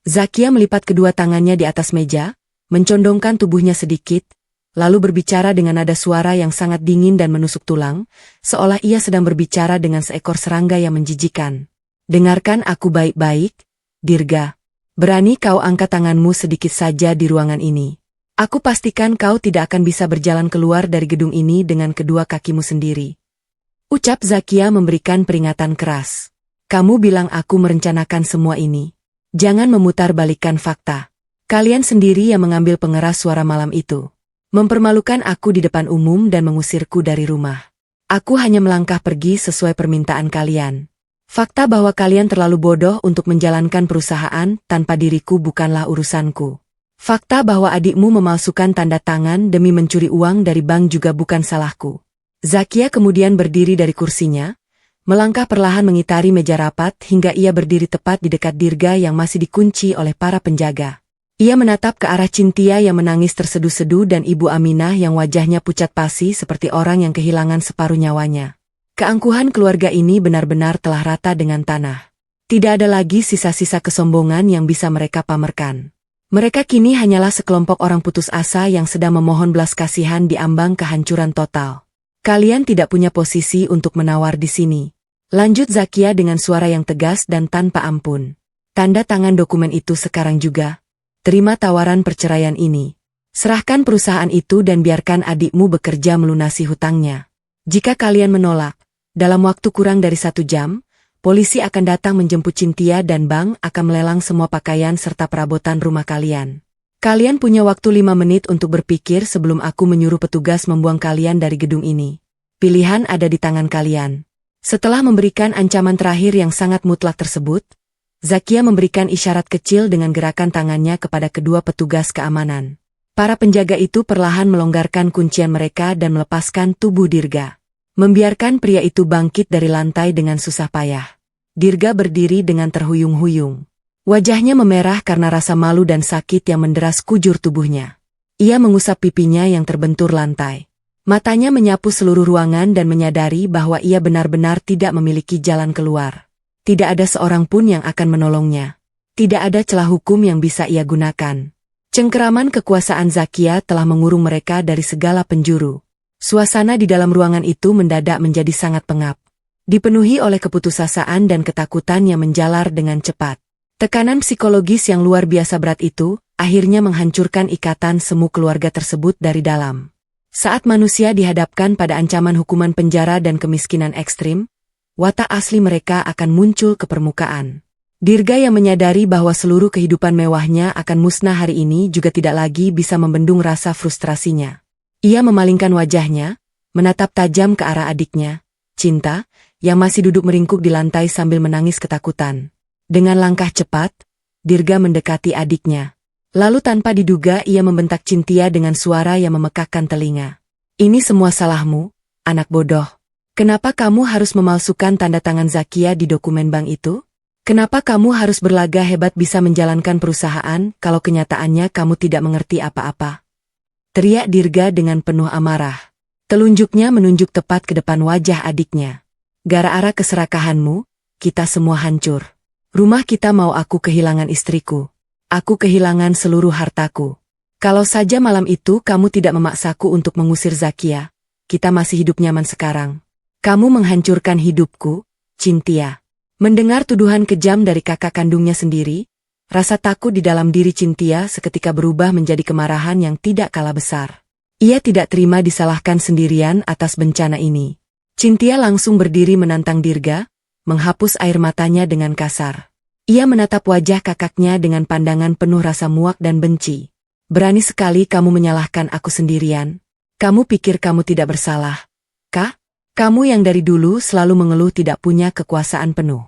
Zakia melipat kedua tangannya di atas meja, mencondongkan tubuhnya sedikit, lalu berbicara dengan nada suara yang sangat dingin dan menusuk tulang, seolah ia sedang berbicara dengan seekor serangga yang menjijikan. Dengarkan aku baik-baik, Dirga. Berani kau angkat tanganmu sedikit saja di ruangan ini. Aku pastikan kau tidak akan bisa berjalan keluar dari gedung ini dengan kedua kakimu sendiri. Ucap Zakia memberikan peringatan keras. Kamu bilang aku merencanakan semua ini. Jangan memutarbalikkan fakta. Kalian sendiri yang mengambil pengeras suara malam itu. Mempermalukan aku di depan umum dan mengusirku dari rumah. Aku hanya melangkah pergi sesuai permintaan kalian. Fakta bahwa kalian terlalu bodoh untuk menjalankan perusahaan tanpa diriku bukanlah urusanku. Fakta bahwa adikmu memalsukan tanda tangan demi mencuri uang dari bank juga bukan salahku. Zakia kemudian berdiri dari kursinya, melangkah perlahan mengitari meja rapat hingga ia berdiri tepat di dekat Dirga yang masih dikunci oleh para penjaga. Ia menatap ke arah Cynthia yang menangis terseduh-seduh dan Ibu Aminah yang wajahnya pucat pasi seperti orang yang kehilangan separuh nyawanya. Keangkuhan keluarga ini benar-benar telah rata dengan tanah. Tidak ada lagi sisa-sisa kesombongan yang bisa mereka pamerkan. Mereka kini hanyalah sekelompok orang putus asa yang sedang memohon belas kasihan di ambang kehancuran total. Kalian tidak punya posisi untuk menawar di sini. Lanjut Zakia dengan suara yang tegas dan tanpa ampun. Tanda tangan dokumen itu sekarang juga. Terima tawaran perceraian ini. Serahkan perusahaan itu dan biarkan adikmu bekerja melunasi hutangnya. Jika kalian menolak, dalam waktu kurang dari 1 jam, polisi akan datang menjemput Cynthia dan bank akan melelang semua pakaian serta perabotan rumah kalian. Kalian punya waktu 5 menit untuk berpikir sebelum aku menyuruh petugas membuang kalian dari gedung ini. Pilihan ada di tangan kalian. Setelah memberikan ancaman terakhir yang sangat mutlak tersebut, Zakia memberikan isyarat kecil dengan gerakan tangannya kepada kedua petugas keamanan. Para penjaga itu perlahan melonggarkan kuncian mereka dan melepaskan tubuh Dirga. Membiarkan pria itu bangkit dari lantai dengan susah payah. Dirga berdiri dengan terhuyung-huyung. Wajahnya memerah karena rasa malu dan sakit yang menderas kujur tubuhnya. Ia mengusap pipinya yang terbentur lantai. Matanya menyapu seluruh ruangan dan menyadari bahwa ia benar-benar tidak memiliki jalan keluar. Tidak ada seorang pun yang akan menolongnya. Tidak ada celah hukum yang bisa ia gunakan. Cengkeraman kekuasaan Zakia telah mengurung mereka dari segala penjuru. Suasana di dalam ruangan itu mendadak menjadi sangat pengap. Dipenuhi oleh keputusasaan dan ketakutan yang menjalar dengan cepat. Tekanan psikologis yang luar biasa berat itu akhirnya menghancurkan ikatan semu keluarga tersebut dari dalam. Saat manusia dihadapkan pada ancaman hukuman penjara dan kemiskinan ekstrim, watak asli mereka akan muncul ke permukaan. Dirga yang menyadari bahwa seluruh kehidupan mewahnya akan musnah hari ini juga tidak lagi bisa membendung rasa frustrasinya. Ia memalingkan wajahnya, menatap tajam ke arah adiknya, Cinta, yang masih duduk meringkuk di lantai sambil menangis ketakutan. Dengan langkah cepat, Dirga mendekati adiknya. Lalu tanpa diduga ia membentak Cintia dengan suara yang memekakkan telinga. Ini semua salahmu, anak bodoh. Kenapa kamu harus memalsukan tanda tangan Zakia di dokumen bank itu? Kenapa kamu harus berlagak hebat bisa menjalankan perusahaan kalau kenyataannya kamu tidak mengerti apa-apa? Teriak Dirga dengan penuh amarah. Telunjuknya menunjuk tepat ke depan wajah adiknya. Gara-gara keserakahanmu, kita semua hancur. Rumah kita mau aku kehilangan istriku. Aku kehilangan seluruh hartaku. Kalau saja malam itu kamu tidak memaksaku untuk mengusir Zakia, kita masih hidup nyaman sekarang. Kamu menghancurkan hidupku, Cintia. Mendengar tuduhan kejam dari kakak kandungnya sendiri, rasa takut di dalam diri Cintia seketika berubah menjadi kemarahan yang tidak kalah besar. Ia tidak terima disalahkan sendirian atas bencana ini. Cintia langsung berdiri menantang Dirga, menghapus air matanya dengan kasar. Ia menatap wajah kakaknya dengan pandangan penuh rasa muak dan benci. Berani sekali kamu menyalahkan aku sendirian. Kamu pikir kamu tidak bersalah, kah? Kamu yang dari dulu selalu mengeluh tidak punya kekuasaan penuh.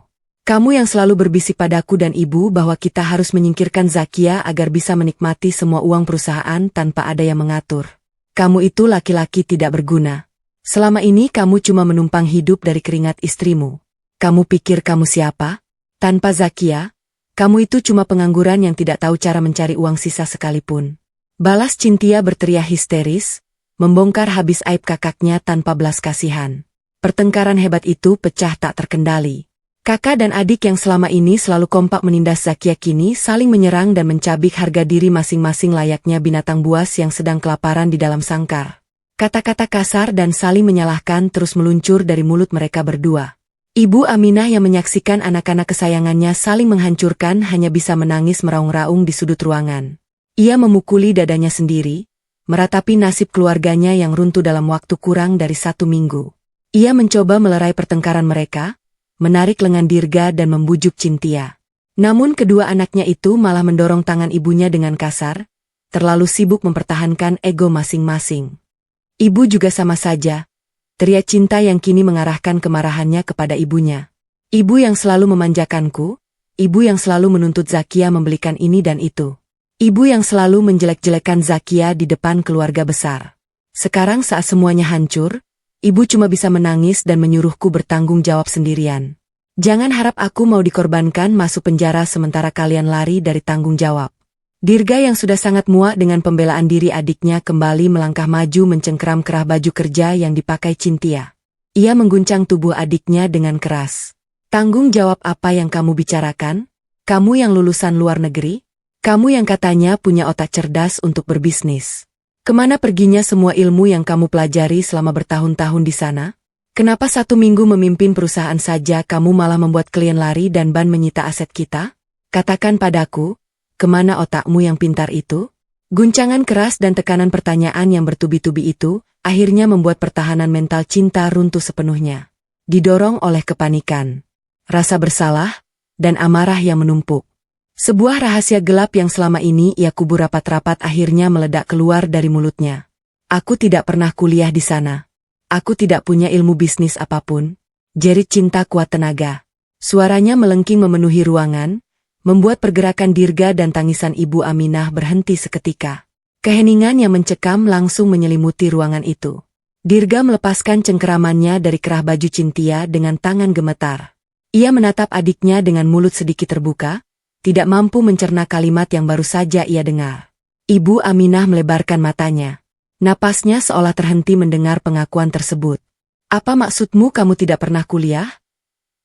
Kamu yang selalu berbisik padaku dan ibu bahwa kita harus menyingkirkan Zakia agar bisa menikmati semua uang perusahaan tanpa ada yang mengatur. Kamu itu laki-laki tidak berguna. Selama ini kamu cuma menumpang hidup dari keringat istrimu. Kamu pikir kamu siapa? Tanpa Zakia, kamu itu cuma pengangguran yang tidak tahu cara mencari uang sisa sekalipun. Balas Cintia berteriak histeris, membongkar habis aib kakaknya tanpa belas kasihan. Pertengkaran hebat itu pecah tak terkendali. Kakak dan adik yang selama ini selalu kompak menindas Zakia kini saling menyerang dan mencabik harga diri masing-masing layaknya binatang buas yang sedang kelaparan di dalam sangkar. Kata-kata kasar dan saling menyalahkan terus meluncur dari mulut mereka berdua. Ibu Aminah yang menyaksikan anak-anak kesayangannya saling menghancurkan hanya bisa menangis meraung-raung di sudut ruangan. Ia memukuli dadanya sendiri, meratapi nasib keluarganya yang runtuh dalam waktu kurang dari 1 minggu. Ia mencoba melerai pertengkaran mereka, menarik lengan Dirga dan membujuk Cintia. Namun kedua anaknya itu malah mendorong tangan ibunya dengan kasar, terlalu sibuk mempertahankan ego masing-masing. Ibu juga sama saja. Teriak Cinta yang kini mengarahkan kemarahannya kepada ibunya. Ibu yang selalu memanjakanku, ibu yang selalu menuntut Zakia membelikan ini dan itu. Ibu yang selalu menjelek-jelekan Zakia di depan keluarga besar. Sekarang saat semuanya hancur, ibu cuma bisa menangis dan menyuruhku bertanggung jawab sendirian. Jangan harap aku mau dikorbankan masuk penjara sementara kalian lari dari tanggung jawab. Dirga yang sudah sangat muak dengan pembelaan diri adiknya kembali melangkah maju mencengkeram kerah baju kerja yang dipakai Cintia. Ia mengguncang tubuh adiknya dengan keras. Tanggung jawab apa yang kamu bicarakan? Kamu yang lulusan luar negeri? Kamu yang katanya punya otak cerdas untuk berbisnis. Kemana perginya semua ilmu yang kamu pelajari selama bertahun-tahun di sana? Kenapa 1 minggu memimpin perusahaan saja kamu malah membuat klien lari dan ban menyita aset kita? Katakan padaku. Kemana otakmu yang pintar itu? Guncangan keras dan tekanan pertanyaan yang bertubi-tubi itu, akhirnya membuat pertahanan mental Cinta runtuh sepenuhnya. Didorong oleh kepanikan, rasa bersalah, dan amarah yang menumpuk. Sebuah rahasia gelap yang selama ini ia kubur rapat-rapat akhirnya meledak keluar dari mulutnya. Aku tidak pernah kuliah di sana. Aku tidak punya ilmu bisnis apapun. Jerit Cinta kuat tenaga. Suaranya melengking memenuhi ruangan, membuat pergerakan Dirga dan tangisan Ibu Aminah berhenti seketika. Keheningan yang mencekam langsung menyelimuti ruangan itu. Dirga melepaskan cengkeramannya dari kerah baju Cintia dengan tangan gemetar. Ia menatap adiknya dengan mulut sedikit terbuka, tidak mampu mencerna kalimat yang baru saja ia dengar. Ibu Aminah melebarkan matanya. Napasnya seolah terhenti mendengar pengakuan tersebut. Apa maksudmu kamu tidak pernah kuliah?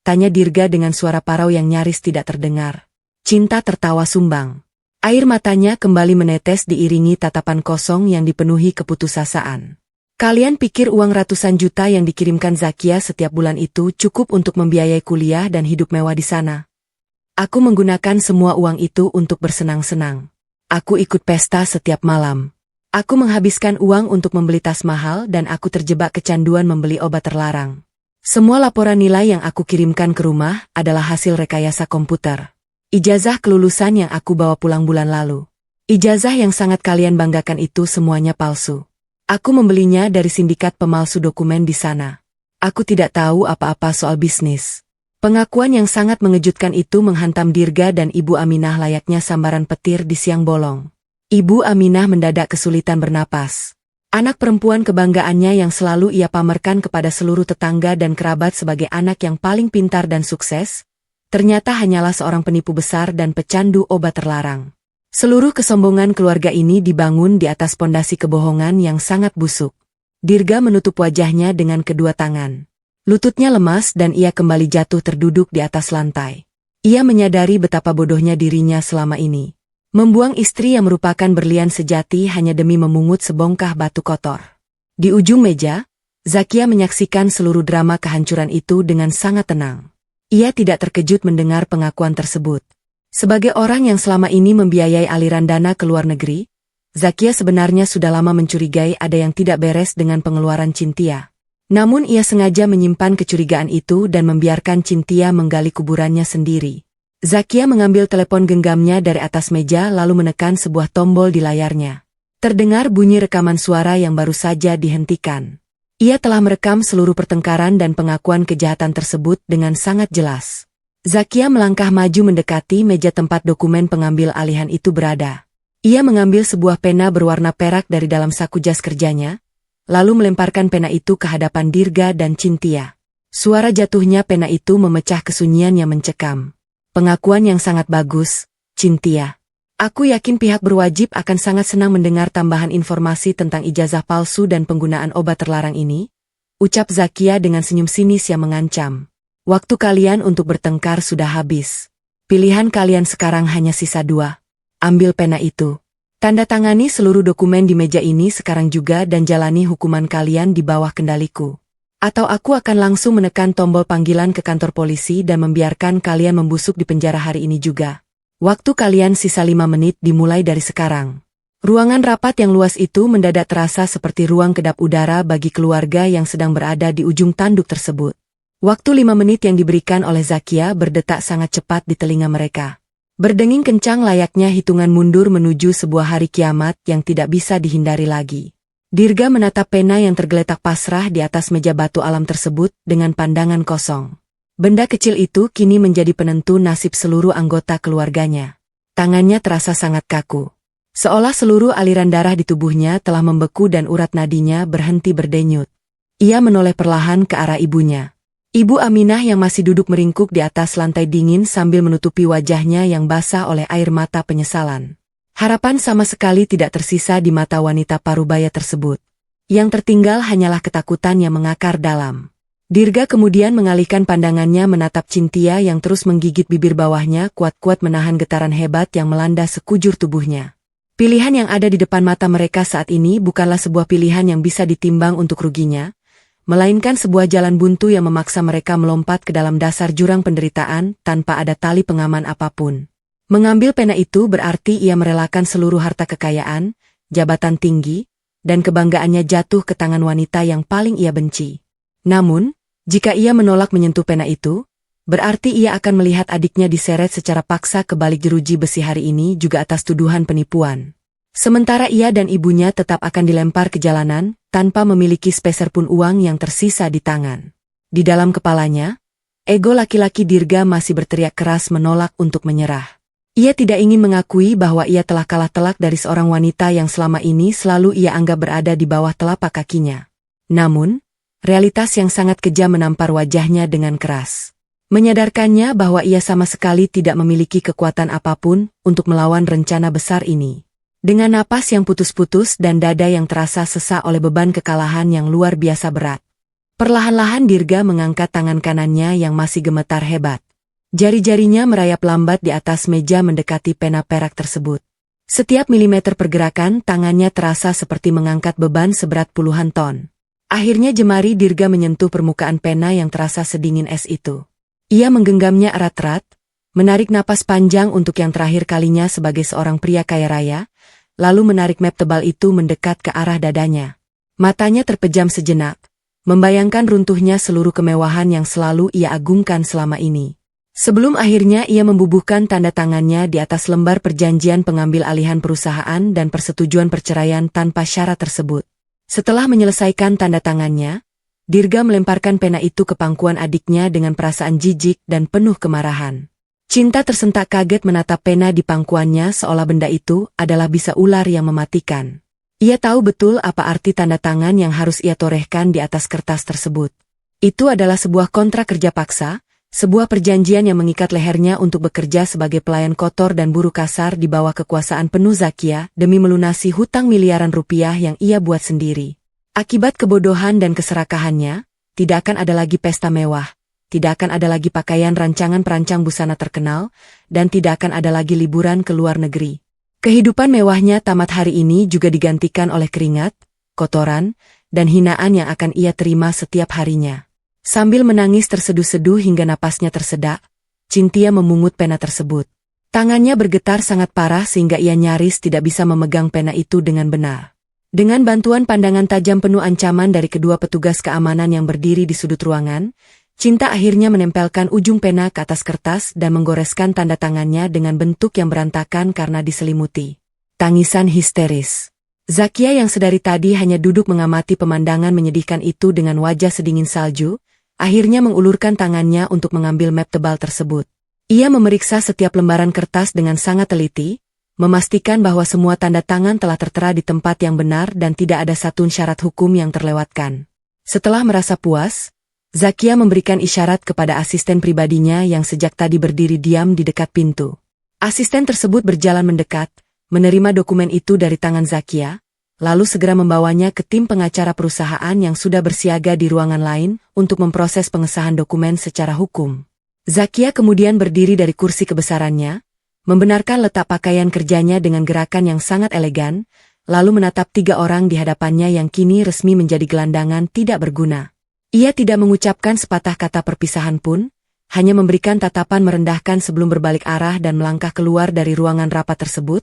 Tanya Dirga dengan suara parau yang nyaris tidak terdengar. Cinta tertawa sumbang. Air matanya kembali menetes diiringi tatapan kosong yang dipenuhi keputusasaan. Kalian pikir uang ratusan juta yang dikirimkan Zakia setiap bulan itu cukup untuk membiayai kuliah dan hidup mewah di sana? Aku menggunakan semua uang itu untuk bersenang-senang. Aku ikut pesta setiap malam. Aku menghabiskan uang untuk membeli tas mahal dan aku terjebak kecanduan membeli obat terlarang. Semua laporan nilai yang aku kirimkan ke rumah adalah hasil rekayasa komputer. Ijazah kelulusan yang aku bawa pulang bulan lalu. Ijazah yang sangat kalian banggakan itu semuanya palsu. Aku membelinya dari sindikat pemalsu dokumen di sana. Aku tidak tahu apa-apa soal bisnis. Pengakuan yang sangat mengejutkan itu menghantam Dirga dan Ibu Aminah layaknya sambaran petir di siang bolong. Ibu Aminah mendadak kesulitan bernapas. Anak perempuan kebanggaannya yang selalu ia pamerkan kepada seluruh tetangga dan kerabat sebagai anak yang paling pintar dan sukses, ternyata hanyalah seorang penipu besar dan pecandu obat terlarang. Seluruh kesombongan keluarga ini dibangun di atas pondasi kebohongan yang sangat busuk. Dirga menutup wajahnya dengan kedua tangan. Lututnya lemas dan ia kembali jatuh terduduk di atas lantai. Ia menyadari betapa bodohnya dirinya selama ini. Membuang istri yang merupakan berlian sejati hanya demi memungut sebongkah batu kotor. Di ujung meja, Zakia menyaksikan seluruh drama kehancuran itu dengan sangat tenang. Ia tidak terkejut mendengar pengakuan tersebut. Sebagai orang yang selama ini membiayai aliran dana ke luar negeri, Zakia sebenarnya sudah lama mencurigai ada yang tidak beres dengan pengeluaran Cynthia. Namun ia sengaja menyimpan kecurigaan itu dan membiarkan Cynthia menggali kuburannya sendiri. Zakia mengambil telepon genggamnya dari atas meja lalu menekan sebuah tombol di layarnya. Terdengar bunyi rekaman suara yang baru saja dihentikan. Ia telah merekam seluruh pertengkaran dan pengakuan kejahatan tersebut dengan sangat jelas. Zakia melangkah maju mendekati meja tempat dokumen pengambil alihan itu berada. Ia mengambil sebuah pena berwarna perak dari dalam saku jas kerjanya, lalu melemparkan pena itu ke hadapan Dirga dan Cynthia. Suara jatuhnya pena itu memecah kesunyian yang mencekam. Pengakuan yang sangat bagus, Cynthia. Aku yakin pihak berwajib akan sangat senang mendengar tambahan informasi tentang ijazah palsu dan penggunaan obat terlarang ini, ucap Zakia dengan senyum sinis yang mengancam. Waktu kalian untuk bertengkar sudah habis. Pilihan kalian sekarang hanya sisa 2. Ambil pena itu. Tanda tangani seluruh dokumen di meja ini sekarang juga dan jalani hukuman kalian di bawah kendaliku. Atau aku akan langsung menekan tombol panggilan ke kantor polisi dan membiarkan kalian membusuk di penjara hari ini juga. Waktu kalian sisa 5 menit dimulai dari sekarang. Ruangan rapat yang luas itu mendadak terasa seperti ruang kedap udara bagi keluarga yang sedang berada di ujung tanduk tersebut. Waktu 5 menit yang diberikan oleh Zakia berdetak sangat cepat di telinga mereka. Berdenging kencang layaknya hitungan mundur menuju sebuah hari kiamat yang tidak bisa dihindari lagi. Dirga menatap pena yang tergeletak pasrah di atas meja batu alam tersebut dengan pandangan kosong. Benda kecil itu kini menjadi penentu nasib seluruh anggota keluarganya. Tangannya terasa sangat kaku. Seolah seluruh aliran darah di tubuhnya telah membeku dan urat nadinya berhenti berdenyut. Ia menoleh perlahan ke arah ibunya. Ibu Aminah yang masih duduk meringkuk di atas lantai dingin sambil menutupi wajahnya yang basah oleh air mata penyesalan. Harapan sama sekali tidak tersisa di mata wanita parubaya tersebut. Yang tertinggal hanyalah ketakutan yang mengakar dalam. Dirga kemudian mengalihkan pandangannya menatap Cynthia yang terus menggigit bibir bawahnya kuat-kuat menahan getaran hebat yang melanda sekujur tubuhnya. Pilihan yang ada di depan mata mereka saat ini bukanlah sebuah pilihan yang bisa ditimbang untuk ruginya, melainkan sebuah jalan buntu yang memaksa mereka melompat ke dalam dasar jurang penderitaan tanpa ada tali pengaman apapun. Mengambil pena itu berarti ia merelakan seluruh harta kekayaan, jabatan tinggi, dan kebanggaannya jatuh ke tangan wanita yang paling ia benci. Namun, jika ia menolak menyentuh pena itu, berarti ia akan melihat adiknya diseret secara paksa ke balik jeruji besi hari ini juga atas tuduhan penipuan. Sementara ia dan ibunya tetap akan dilempar ke jalanan, tanpa memiliki sepeser pun uang yang tersisa di tangan. Di dalam kepalanya, ego laki-laki Dirga masih berteriak keras menolak untuk menyerah. Ia tidak ingin mengakui bahwa ia telah kalah telak dari seorang wanita yang selama ini selalu ia anggap berada di bawah telapak kakinya. Namun, realitas yang sangat kejam menampar wajahnya dengan keras. Menyadarkannya bahwa ia sama sekali tidak memiliki kekuatan apapun untuk melawan rencana besar ini. Dengan napas yang putus-putus dan dada yang terasa sesak oleh beban kekalahan yang luar biasa berat. Perlahan-lahan Dirga mengangkat tangan kanannya yang masih gemetar hebat. Jari-jarinya merayap lambat di atas meja mendekati pena perak tersebut. Setiap milimeter pergerakan tangannya terasa seperti mengangkat beban seberat puluhan ton. Akhirnya jemari Dirga menyentuh permukaan pena yang terasa sedingin es itu. Ia menggenggamnya erat-erat, menarik napas panjang untuk yang terakhir kalinya sebagai seorang pria kaya raya, lalu menarik map tebal itu mendekat ke arah dadanya. Matanya terpejam sejenak, membayangkan runtuhnya seluruh kemewahan yang selalu ia agungkan selama ini. Sebelum akhirnya ia membubuhkan tanda tangannya di atas lembar perjanjian pengambil alihan perusahaan dan persetujuan perceraian tanpa syarat tersebut. Setelah menyelesaikan tanda tangannya, Dirga melemparkan pena itu ke pangkuan adiknya dengan perasaan jijik dan penuh kemarahan. Cinta tersentak kaget menatap pena di pangkuannya seolah benda itu adalah bisa ular yang mematikan. Ia tahu betul apa arti tanda tangan yang harus ia torehkan di atas kertas tersebut. Itu adalah sebuah kontrak kerja paksa, sebuah perjanjian yang mengikat lehernya untuk bekerja sebagai pelayan kotor dan buruh kasar di bawah kekuasaan penuh Zakia demi melunasi hutang miliaran rupiah yang ia buat sendiri. Akibat kebodohan dan keserakahannya, tidak akan ada lagi pesta mewah. Tidak akan ada lagi pakaian rancangan perancang busana terkenal, dan tidak akan ada lagi liburan ke luar negeri. Kehidupan mewahnya tamat hari ini juga digantikan oleh keringat, kotoran, dan hinaan yang akan ia terima setiap harinya. Sambil menangis terseduh-seduh hingga napasnya tersedak, Cynthia memungut pena tersebut. Tangannya bergetar sangat parah sehingga ia nyaris tidak bisa memegang pena itu dengan benar. Dengan bantuan pandangan tajam penuh ancaman dari kedua petugas keamanan yang berdiri di sudut ruangan, Cinta akhirnya menempelkan ujung pena ke atas kertas dan menggoreskan tanda tangannya dengan bentuk yang berantakan karena diselimuti tangisan histeris. Zakia yang sedari tadi hanya duduk mengamati pemandangan menyedihkan itu dengan wajah sedingin salju, akhirnya mengulurkan tangannya untuk mengambil map tebal tersebut. Ia memeriksa setiap lembaran kertas dengan sangat teliti, memastikan bahwa semua tanda tangan telah tertera di tempat yang benar dan tidak ada satu syarat hukum yang terlewatkan. Setelah merasa puas, Zakia memberikan isyarat kepada asisten pribadinya yang sejak tadi berdiri diam di dekat pintu. Asisten tersebut berjalan mendekat, menerima dokumen itu dari tangan Zakia, lalu segera membawanya ke tim pengacara perusahaan yang sudah bersiaga di ruangan lain untuk memproses pengesahan dokumen secara hukum. Zakia kemudian berdiri dari kursi kebesarannya, membenarkan letak pakaian kerjanya dengan gerakan yang sangat elegan, lalu menatap 3 orang di hadapannya yang kini resmi menjadi gelandangan tidak berguna. Ia tidak mengucapkan sepatah kata perpisahan pun, hanya memberikan tatapan merendahkan sebelum berbalik arah dan melangkah keluar dari ruangan rapat tersebut,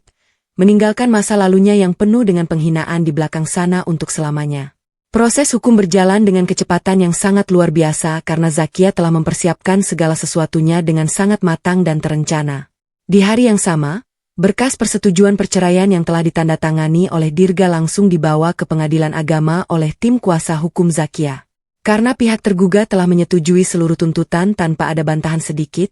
meninggalkan masa lalunya yang penuh dengan penghinaan di belakang sana untuk selamanya. Proses hukum berjalan dengan kecepatan yang sangat luar biasa karena Zakia telah mempersiapkan segala sesuatunya dengan sangat matang dan terencana. Di hari yang sama, berkas persetujuan perceraian yang telah ditandatangani oleh Dirga langsung dibawa ke pengadilan agama oleh tim kuasa hukum Zakia. Karena pihak tergugat telah menyetujui seluruh tuntutan tanpa ada bantahan sedikit,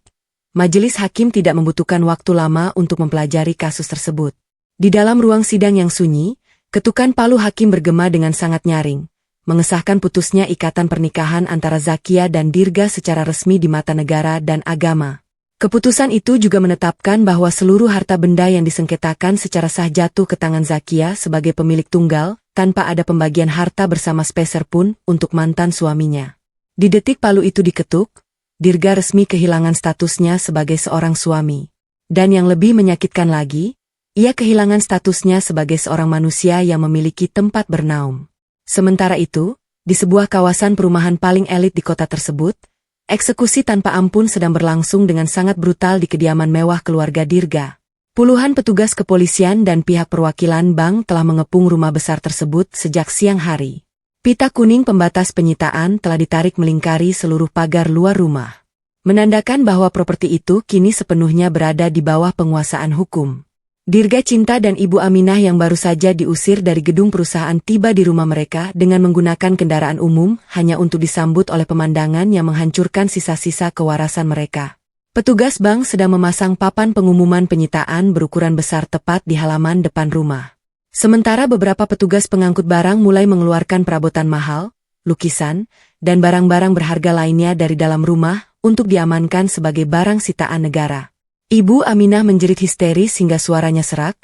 majelis hakim tidak membutuhkan waktu lama untuk mempelajari kasus tersebut. Di dalam ruang sidang yang sunyi, ketukan palu hakim bergema dengan sangat nyaring, mengesahkan putusnya ikatan pernikahan antara Zakia dan Dirga secara resmi di mata negara dan agama. Keputusan itu juga menetapkan bahwa seluruh harta benda yang disengketakan secara sah jatuh ke tangan Zakia sebagai pemilik tunggal, tanpa ada pembagian harta bersama speser pun untuk mantan suaminya. Di detik palu itu diketuk, Dirga resmi kehilangan statusnya sebagai seorang suami. Dan yang lebih menyakitkan lagi, ia kehilangan statusnya sebagai seorang manusia yang memiliki tempat bernaung. Sementara itu, di sebuah kawasan perumahan paling elit di kota tersebut, eksekusi tanpa ampun sedang berlangsung dengan sangat brutal di kediaman mewah keluarga Dirga. Puluhan petugas kepolisian dan pihak perwakilan bank telah mengepung rumah besar tersebut sejak siang hari. Pita kuning pembatas penyitaan telah ditarik melingkari seluruh pagar luar rumah, menandakan bahwa properti itu kini sepenuhnya berada di bawah penguasaan hukum. Dirga Cinta dan Ibu Aminah yang baru saja diusir dari gedung perusahaan tiba di rumah mereka dengan menggunakan kendaraan umum hanya untuk disambut oleh pemandangan yang menghancurkan sisa-sisa kewarasan mereka. Petugas bank sedang memasang papan pengumuman penyitaan berukuran besar tepat di halaman depan rumah. Sementara beberapa petugas pengangkut barang mulai mengeluarkan perabotan mahal, lukisan, dan barang-barang berharga lainnya dari dalam rumah untuk diamankan sebagai barang sitaan negara. Ibu Aminah menjerit histeris hingga suaranya serak,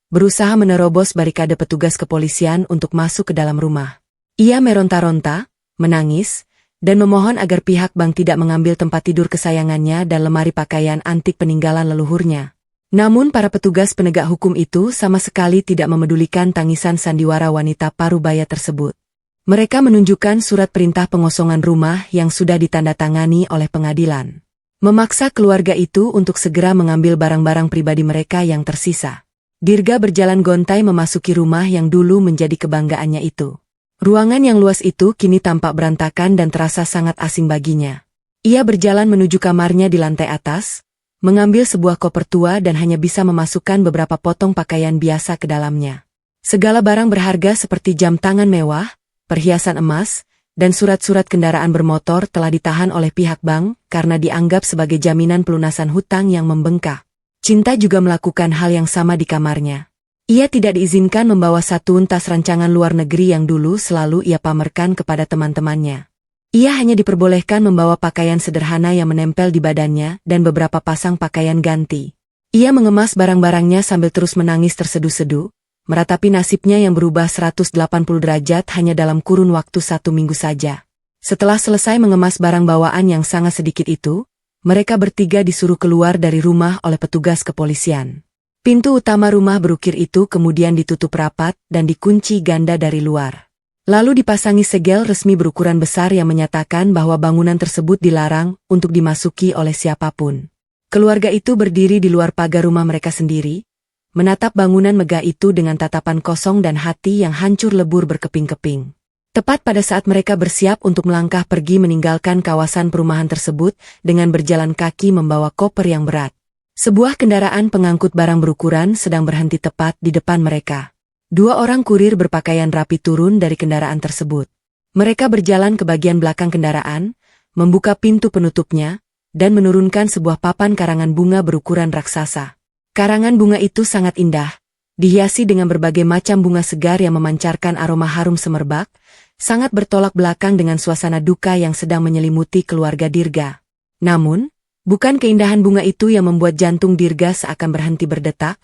berusaha menerobos barikade petugas kepolisian untuk masuk ke dalam rumah. Ia meronta-ronta, menangis, dan memohon agar pihak bank tidak mengambil tempat tidur kesayangannya dan lemari pakaian antik peninggalan leluhurnya. Namun para petugas penegak hukum itu sama sekali tidak memedulikan tangisan sandiwara wanita parubaya tersebut. Mereka menunjukkan surat perintah pengosongan rumah yang sudah ditandatangani oleh pengadilan. Memaksa keluarga itu untuk segera mengambil barang-barang pribadi mereka yang tersisa. Dirga berjalan gontai memasuki rumah yang dulu menjadi kebanggaannya itu. Ruangan yang luas itu kini tampak berantakan dan terasa sangat asing baginya. Ia berjalan menuju kamarnya di lantai atas, mengambil sebuah koper tua dan hanya bisa memasukkan beberapa potong pakaian biasa ke dalamnya. Segala barang berharga seperti jam tangan mewah, perhiasan emas, dan surat-surat kendaraan bermotor telah ditahan oleh pihak bank karena dianggap sebagai jaminan pelunasan hutang yang membengkak. Cinta juga melakukan hal yang sama di kamarnya. Ia tidak diizinkan membawa satu tas rancangan luar negeri yang dulu selalu ia pamerkan kepada teman-temannya. Ia hanya diperbolehkan membawa pakaian sederhana yang menempel di badannya dan beberapa pasang pakaian ganti. Ia mengemas barang-barangnya sambil terus menangis terseduh-seduh, meratapi nasibnya yang berubah 180 derajat hanya dalam kurun waktu 1 minggu saja. Setelah selesai mengemas barang bawaan yang sangat sedikit itu, mereka bertiga disuruh keluar dari rumah oleh petugas kepolisian. Pintu utama rumah berukir itu kemudian ditutup rapat dan dikunci ganda dari luar. Lalu dipasangi segel resmi berukuran besar yang menyatakan bahwa bangunan tersebut dilarang untuk dimasuki oleh siapapun. Keluarga itu berdiri di luar pagar rumah mereka sendiri, menatap bangunan megah itu dengan tatapan kosong dan hati yang hancur lebur berkeping-keping. Tepat pada saat mereka bersiap untuk melangkah pergi meninggalkan kawasan perumahan tersebut dengan berjalan kaki membawa koper yang berat. Sebuah kendaraan pengangkut barang berukuran sedang berhenti tepat di depan mereka. 2 orang kurir berpakaian rapi turun dari kendaraan tersebut. Mereka berjalan ke bagian belakang kendaraan, membuka pintu penutupnya, dan menurunkan sebuah papan karangan bunga berukuran raksasa. Karangan bunga itu sangat indah, dihiasi dengan berbagai macam bunga segar yang memancarkan aroma harum semerbak, sangat bertolak belakang dengan suasana duka yang sedang menyelimuti keluarga Dirga. Namun, bukan keindahan bunga itu yang membuat jantung Dirga seakan berhenti berdetak,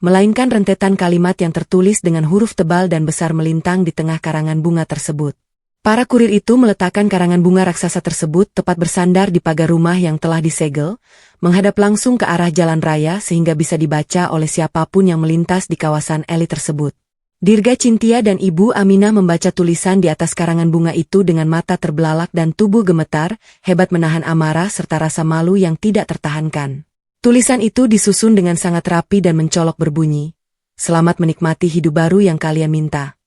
melainkan rentetan kalimat yang tertulis dengan huruf tebal dan besar melintang di tengah karangan bunga tersebut. Para kurir itu meletakkan karangan bunga raksasa tersebut tepat bersandar di pagar rumah yang telah disegel, menghadap langsung ke arah jalan raya sehingga bisa dibaca oleh siapapun yang melintas di kawasan elit tersebut. Dirga Cintia dan Ibu Aminah membaca tulisan di atas karangan bunga itu dengan mata terbelalak dan tubuh gemetar, hebat menahan amarah serta rasa malu yang tidak tertahankan. Tulisan itu disusun dengan sangat rapi dan mencolok berbunyi, "Selamat menikmati hidup baru yang kalian minta."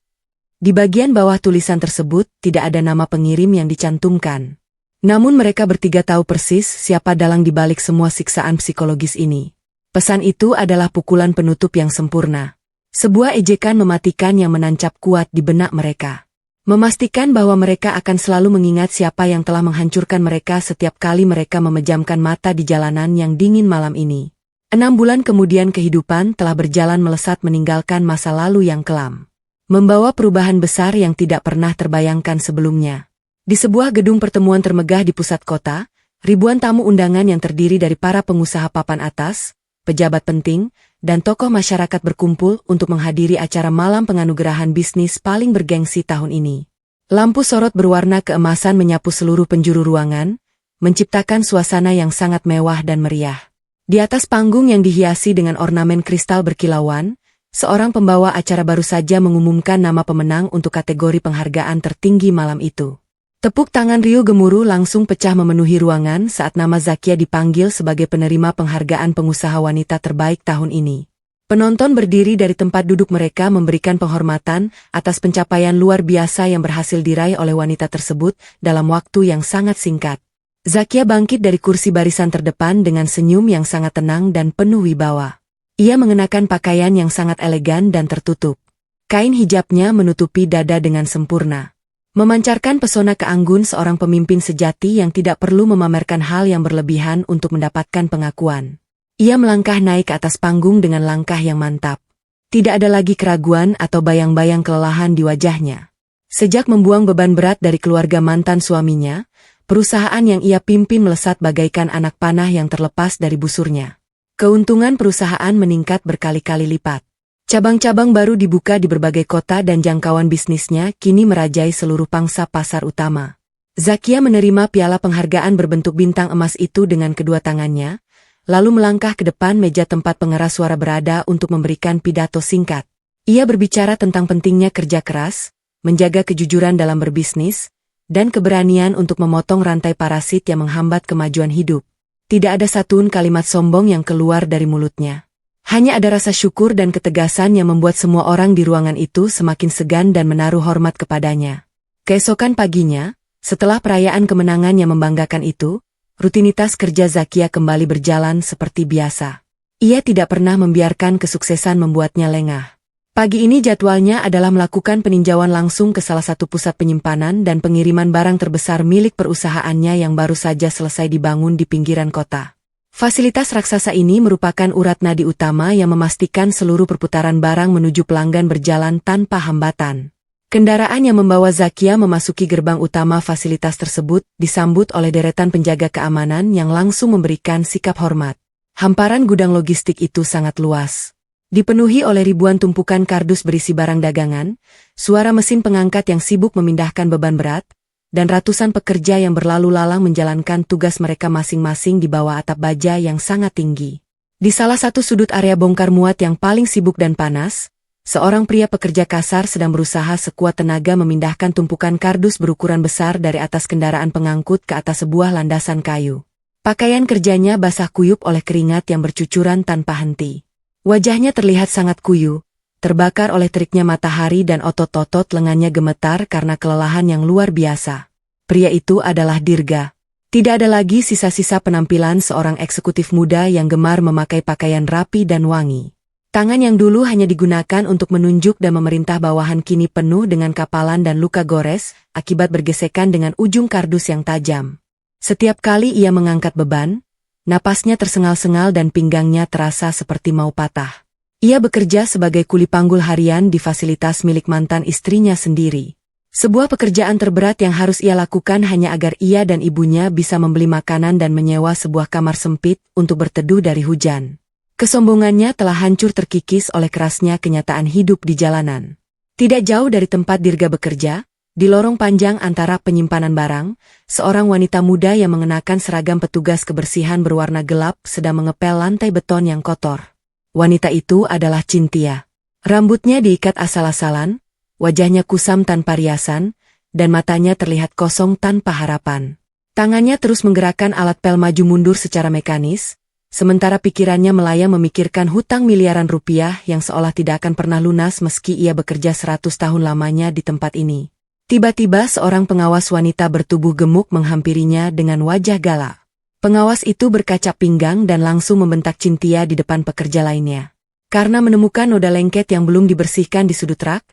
Di bagian bawah tulisan tersebut tidak ada nama pengirim yang dicantumkan. Namun mereka bertiga tahu persis siapa dalang di balik semua siksaan psikologis ini. Pesan itu adalah pukulan penutup yang sempurna. Sebuah ejekan mematikan yang menancap kuat di benak mereka. Memastikan bahwa mereka akan selalu mengingat siapa yang telah menghancurkan mereka setiap kali mereka memejamkan mata di jalanan yang dingin malam ini. 6 bulan kemudian kehidupan telah berjalan melesat meninggalkan masa lalu yang kelam. Membawa perubahan besar yang tidak pernah terbayangkan sebelumnya. Di sebuah gedung pertemuan termegah di pusat kota, ribuan tamu undangan yang terdiri dari para pengusaha papan atas, pejabat penting, dan tokoh masyarakat berkumpul untuk menghadiri acara malam penganugerahan bisnis paling bergengsi tahun ini. Lampu sorot berwarna keemasan menyapu seluruh penjuru ruangan, menciptakan suasana yang sangat mewah dan meriah. Di atas panggung yang dihiasi dengan ornamen kristal berkilauan, seorang pembawa acara baru saja mengumumkan nama pemenang untuk kategori penghargaan tertinggi malam itu. Tepuk tangan riuh gemuruh langsung pecah memenuhi ruangan saat nama Zakia dipanggil sebagai penerima penghargaan pengusaha wanita terbaik tahun ini. Penonton berdiri dari tempat duduk mereka memberikan penghormatan atas pencapaian luar biasa yang berhasil diraih oleh wanita tersebut dalam waktu yang sangat singkat. Zakia bangkit dari kursi barisan terdepan dengan senyum yang sangat tenang dan penuh wibawa. Ia mengenakan pakaian yang sangat elegan dan tertutup. Kain hijabnya menutupi dada dengan sempurna. Memancarkan pesona keanggun seorang pemimpin sejati yang tidak perlu memamerkan hal yang berlebihan untuk mendapatkan pengakuan. Ia melangkah naik ke atas panggung dengan langkah yang mantap. Tidak ada lagi keraguan atau bayang-bayang kelelahan di wajahnya. Sejak membuang beban berat dari keluarga mantan suaminya, perusahaan yang ia pimpin melesat bagaikan anak panah yang terlepas dari busurnya. Keuntungan perusahaan meningkat berkali-kali lipat. Cabang-cabang baru dibuka di berbagai kota dan jangkauan bisnisnya kini merajai seluruh pangsa pasar utama. Zakia menerima piala penghargaan berbentuk bintang emas itu dengan kedua tangannya, lalu melangkah ke depan meja tempat pengeras suara berada untuk memberikan pidato singkat. Ia berbicara tentang pentingnya kerja keras, menjaga kejujuran dalam berbisnis, dan keberanian untuk memotong rantai parasit yang menghambat kemajuan hidup. Tidak ada satupun kalimat sombong yang keluar dari mulutnya. Hanya ada rasa syukur dan ketegasan yang membuat semua orang di ruangan itu semakin segan dan menaruh hormat kepadanya. Keesokan paginya, setelah perayaan kemenangan yang membanggakan itu, rutinitas kerja Zakia kembali berjalan seperti biasa. Ia tidak pernah membiarkan kesuksesan membuatnya lengah. Pagi ini jadwalnya adalah melakukan peninjauan langsung ke salah satu pusat penyimpanan dan pengiriman barang terbesar milik perusahaannya yang baru saja selesai dibangun di pinggiran kota. Fasilitas raksasa ini merupakan urat nadi utama yang memastikan seluruh perputaran barang menuju pelanggan berjalan tanpa hambatan. Kendaraan yang membawa Zakia memasuki gerbang utama fasilitas tersebut disambut oleh deretan penjaga keamanan yang langsung memberikan sikap hormat. Hamparan gudang logistik itu sangat luas. Dipenuhi oleh ribuan tumpukan kardus berisi barang dagangan, suara mesin pengangkat yang sibuk memindahkan beban berat, dan ratusan pekerja yang berlalu lalang menjalankan tugas mereka masing-masing di bawah atap baja yang sangat tinggi. Di salah satu sudut area bongkar muat yang paling sibuk dan panas, seorang pria pekerja kasar sedang berusaha sekuat tenaga memindahkan tumpukan kardus berukuran besar dari atas kendaraan pengangkut ke atas sebuah landasan kayu. Pakaian kerjanya basah kuyup oleh keringat yang bercucuran tanpa henti. Wajahnya terlihat sangat kuyu, terbakar oleh teriknya matahari dan otot-otot lengannya gemetar karena kelelahan yang luar biasa. Pria itu adalah Dirga. Tidak ada lagi sisa-sisa penampilan seorang eksekutif muda yang gemar memakai pakaian rapi dan wangi. Tangan yang dulu hanya digunakan untuk menunjuk dan memerintah bawahan kini penuh dengan kapalan dan luka gores akibat bergesekan dengan ujung kardus yang tajam. Setiap kali ia mengangkat beban, napasnya tersengal-sengal dan pinggangnya terasa seperti mau patah. Ia bekerja sebagai kuli panggul harian di fasilitas milik mantan istrinya sendiri. Sebuah pekerjaan terberat yang harus ia lakukan hanya agar ia dan ibunya bisa membeli makanan dan menyewa sebuah kamar sempit untuk berteduh dari hujan. Kesombongannya telah hancur terkikis oleh kerasnya kenyataan hidup di jalanan. Tidak jauh dari tempat Dirga bekerja, di lorong panjang antara penyimpanan barang, seorang wanita muda yang mengenakan seragam petugas kebersihan berwarna gelap sedang mengepel lantai beton yang kotor. Wanita itu adalah Cynthia. Rambutnya diikat asal-asalan, wajahnya kusam tanpa riasan, dan matanya terlihat kosong tanpa harapan. Tangannya terus menggerakkan alat pel maju mundur secara mekanis, sementara pikirannya melayang memikirkan hutang miliaran rupiah yang seolah tidak akan pernah lunas meski ia bekerja 100 tahun lamanya di tempat ini. Tiba-tiba seorang pengawas wanita bertubuh gemuk menghampirinya dengan wajah galak. Pengawas itu berkacak pinggang dan langsung membentak Cynthia di depan pekerja lainnya. Karena menemukan noda lengket yang belum dibersihkan di sudut rak,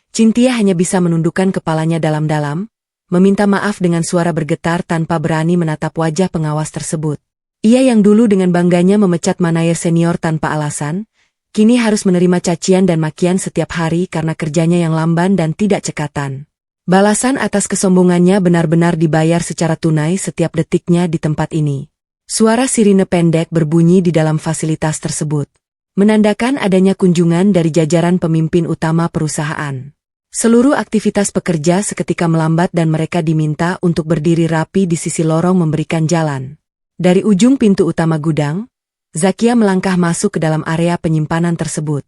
Cynthia hanya bisa menundukkan kepalanya dalam-dalam, meminta maaf dengan suara bergetar tanpa berani menatap wajah pengawas tersebut. Ia yang dulu dengan bangganya memecat manajer senior tanpa alasan, kini harus menerima cacian dan makian setiap hari karena kerjanya yang lamban dan tidak cekatan. Balasan atas kesombongannya benar-benar dibayar secara tunai setiap detiknya di tempat ini. Suara sirine pendek berbunyi di dalam fasilitas tersebut, menandakan adanya kunjungan dari jajaran pemimpin utama perusahaan. Seluruh aktivitas pekerja seketika melambat dan mereka diminta untuk berdiri rapi di sisi lorong memberikan jalan. Dari ujung pintu utama gudang, Zakia melangkah masuk ke dalam area penyimpanan tersebut.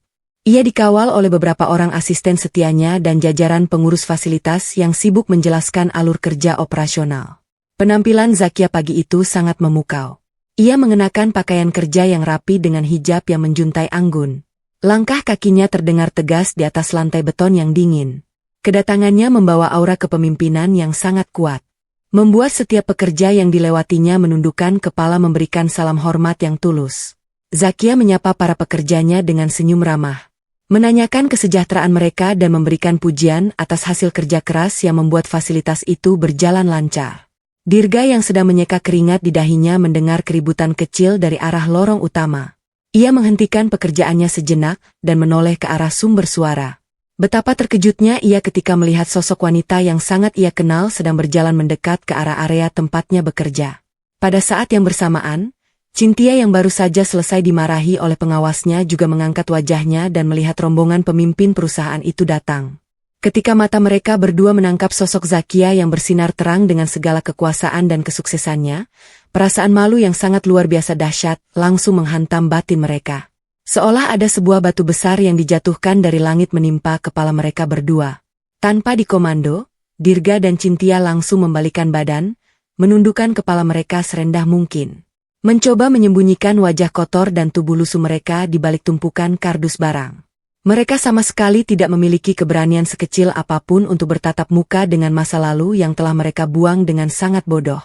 Ia dikawal oleh beberapa orang asisten setianya dan jajaran pengurus fasilitas yang sibuk menjelaskan alur kerja operasional. Penampilan Zakia pagi itu sangat memukau. Ia mengenakan pakaian kerja yang rapi dengan hijab yang menjuntai anggun. Langkah kakinya terdengar tegas di atas lantai beton yang dingin. Kedatangannya membawa aura kepemimpinan yang sangat kuat, membuat setiap pekerja yang dilewatinya menundukkan kepala memberikan salam hormat yang tulus. Zakia menyapa para pekerjanya dengan senyum ramah, menanyakan kesejahteraan mereka dan memberikan pujian atas hasil kerja keras yang membuat fasilitas itu berjalan lancar. Dirga yang sedang menyeka keringat di dahinya mendengar keributan kecil dari arah lorong utama. Ia menghentikan pekerjaannya sejenak dan menoleh ke arah sumber suara. Betapa terkejutnya ia ketika melihat sosok wanita yang sangat ia kenal sedang berjalan mendekat ke arah area tempatnya bekerja. Pada saat yang bersamaan, Cynthia yang baru saja selesai dimarahi oleh pengawasnya juga mengangkat wajahnya dan melihat rombongan pemimpin perusahaan itu datang. Ketika mata mereka berdua menangkap sosok Zakia yang bersinar terang dengan segala kekuasaan dan kesuksesannya, Perasaan malu yang sangat luar biasa dahsyat langsung menghantam batin mereka. Seolah ada sebuah batu besar yang dijatuhkan dari langit menimpa kepala mereka berdua. Tanpa dikomando, Dirga dan Cynthia langsung membalikan badan, menundukkan kepala mereka serendah mungkin. Mencoba menyembunyikan wajah kotor dan tubuh lusuh mereka di balik tumpukan kardus barang. Mereka sama sekali tidak memiliki keberanian sekecil apapun untuk bertatap muka dengan masa lalu yang telah mereka buang dengan sangat bodoh.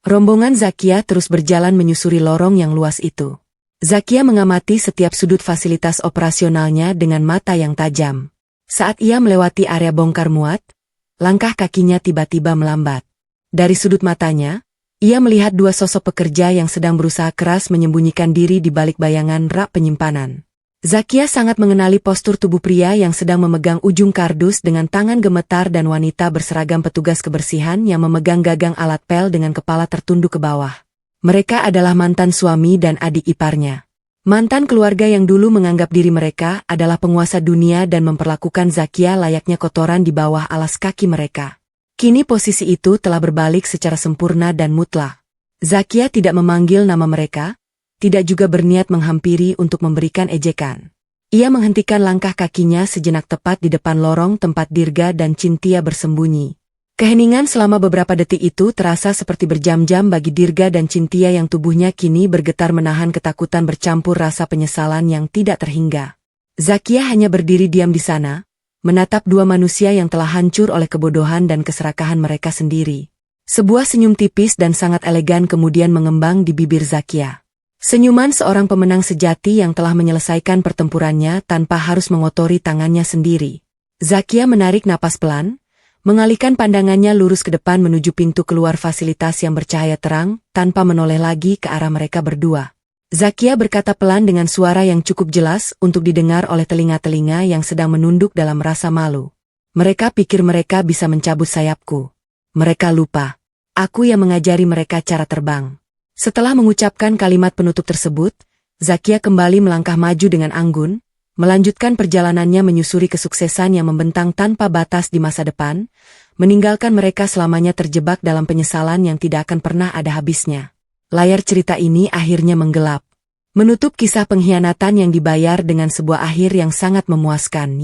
Rombongan Zakia terus berjalan menyusuri lorong yang luas itu. Zakia mengamati setiap sudut fasilitas operasionalnya dengan mata yang tajam. Saat ia melewati area bongkar muat, langkah kakinya tiba-tiba melambat. Dari sudut matanya, ia melihat dua sosok pekerja yang sedang berusaha keras menyembunyikan diri di balik bayangan rak penyimpanan. Zakia sangat mengenali postur tubuh pria yang sedang memegang ujung kardus dengan tangan gemetar dan wanita berseragam petugas kebersihan yang memegang gagang alat pel dengan kepala tertunduk ke bawah. Mereka adalah mantan suami dan adik iparnya. Mantan keluarga yang dulu menganggap diri mereka adalah penguasa dunia dan memperlakukan Zakia layaknya kotoran di bawah alas kaki mereka. Kini posisi itu telah berbalik secara sempurna dan mutlak. Zakia tidak memanggil nama mereka, tidak juga berniat menghampiri untuk memberikan ejekan. Ia menghentikan langkah kakinya sejenak tepat di depan lorong tempat Dirga dan Cynthia bersembunyi. Keheningan selama beberapa detik itu terasa seperti berjam-jam bagi Dirga dan Cynthia yang tubuhnya kini bergetar menahan ketakutan bercampur rasa penyesalan yang tidak terhingga. Zakia hanya berdiri diam di sana, menatap dua manusia yang telah hancur oleh kebodohan dan keserakahan mereka sendiri. Sebuah senyum tipis dan sangat elegan kemudian mengembang di bibir Zakia. Senyuman seorang pemenang sejati yang telah menyelesaikan pertempurannya tanpa harus mengotori tangannya sendiri. Zakia menarik napas pelan, mengalihkan pandangannya lurus ke depan menuju pintu keluar fasilitas yang bercahaya terang, tanpa menoleh lagi ke arah mereka berdua. Zakia berkata pelan dengan suara yang cukup jelas untuk didengar oleh telinga-telinga yang sedang menunduk dalam rasa malu. Mereka pikir mereka bisa mencabut sayapku. Mereka lupa. Aku yang mengajari mereka cara terbang. Setelah mengucapkan kalimat penutup tersebut, Zakia kembali melangkah maju dengan anggun, melanjutkan perjalanannya menyusuri kesuksesan yang membentang tanpa batas di masa depan, meninggalkan mereka selamanya terjebak dalam penyesalan yang tidak akan pernah ada habisnya. Layar cerita ini akhirnya menggelap. Menutup kisah pengkhianatan yang dibayar dengan sebuah akhir yang sangat memuaskan,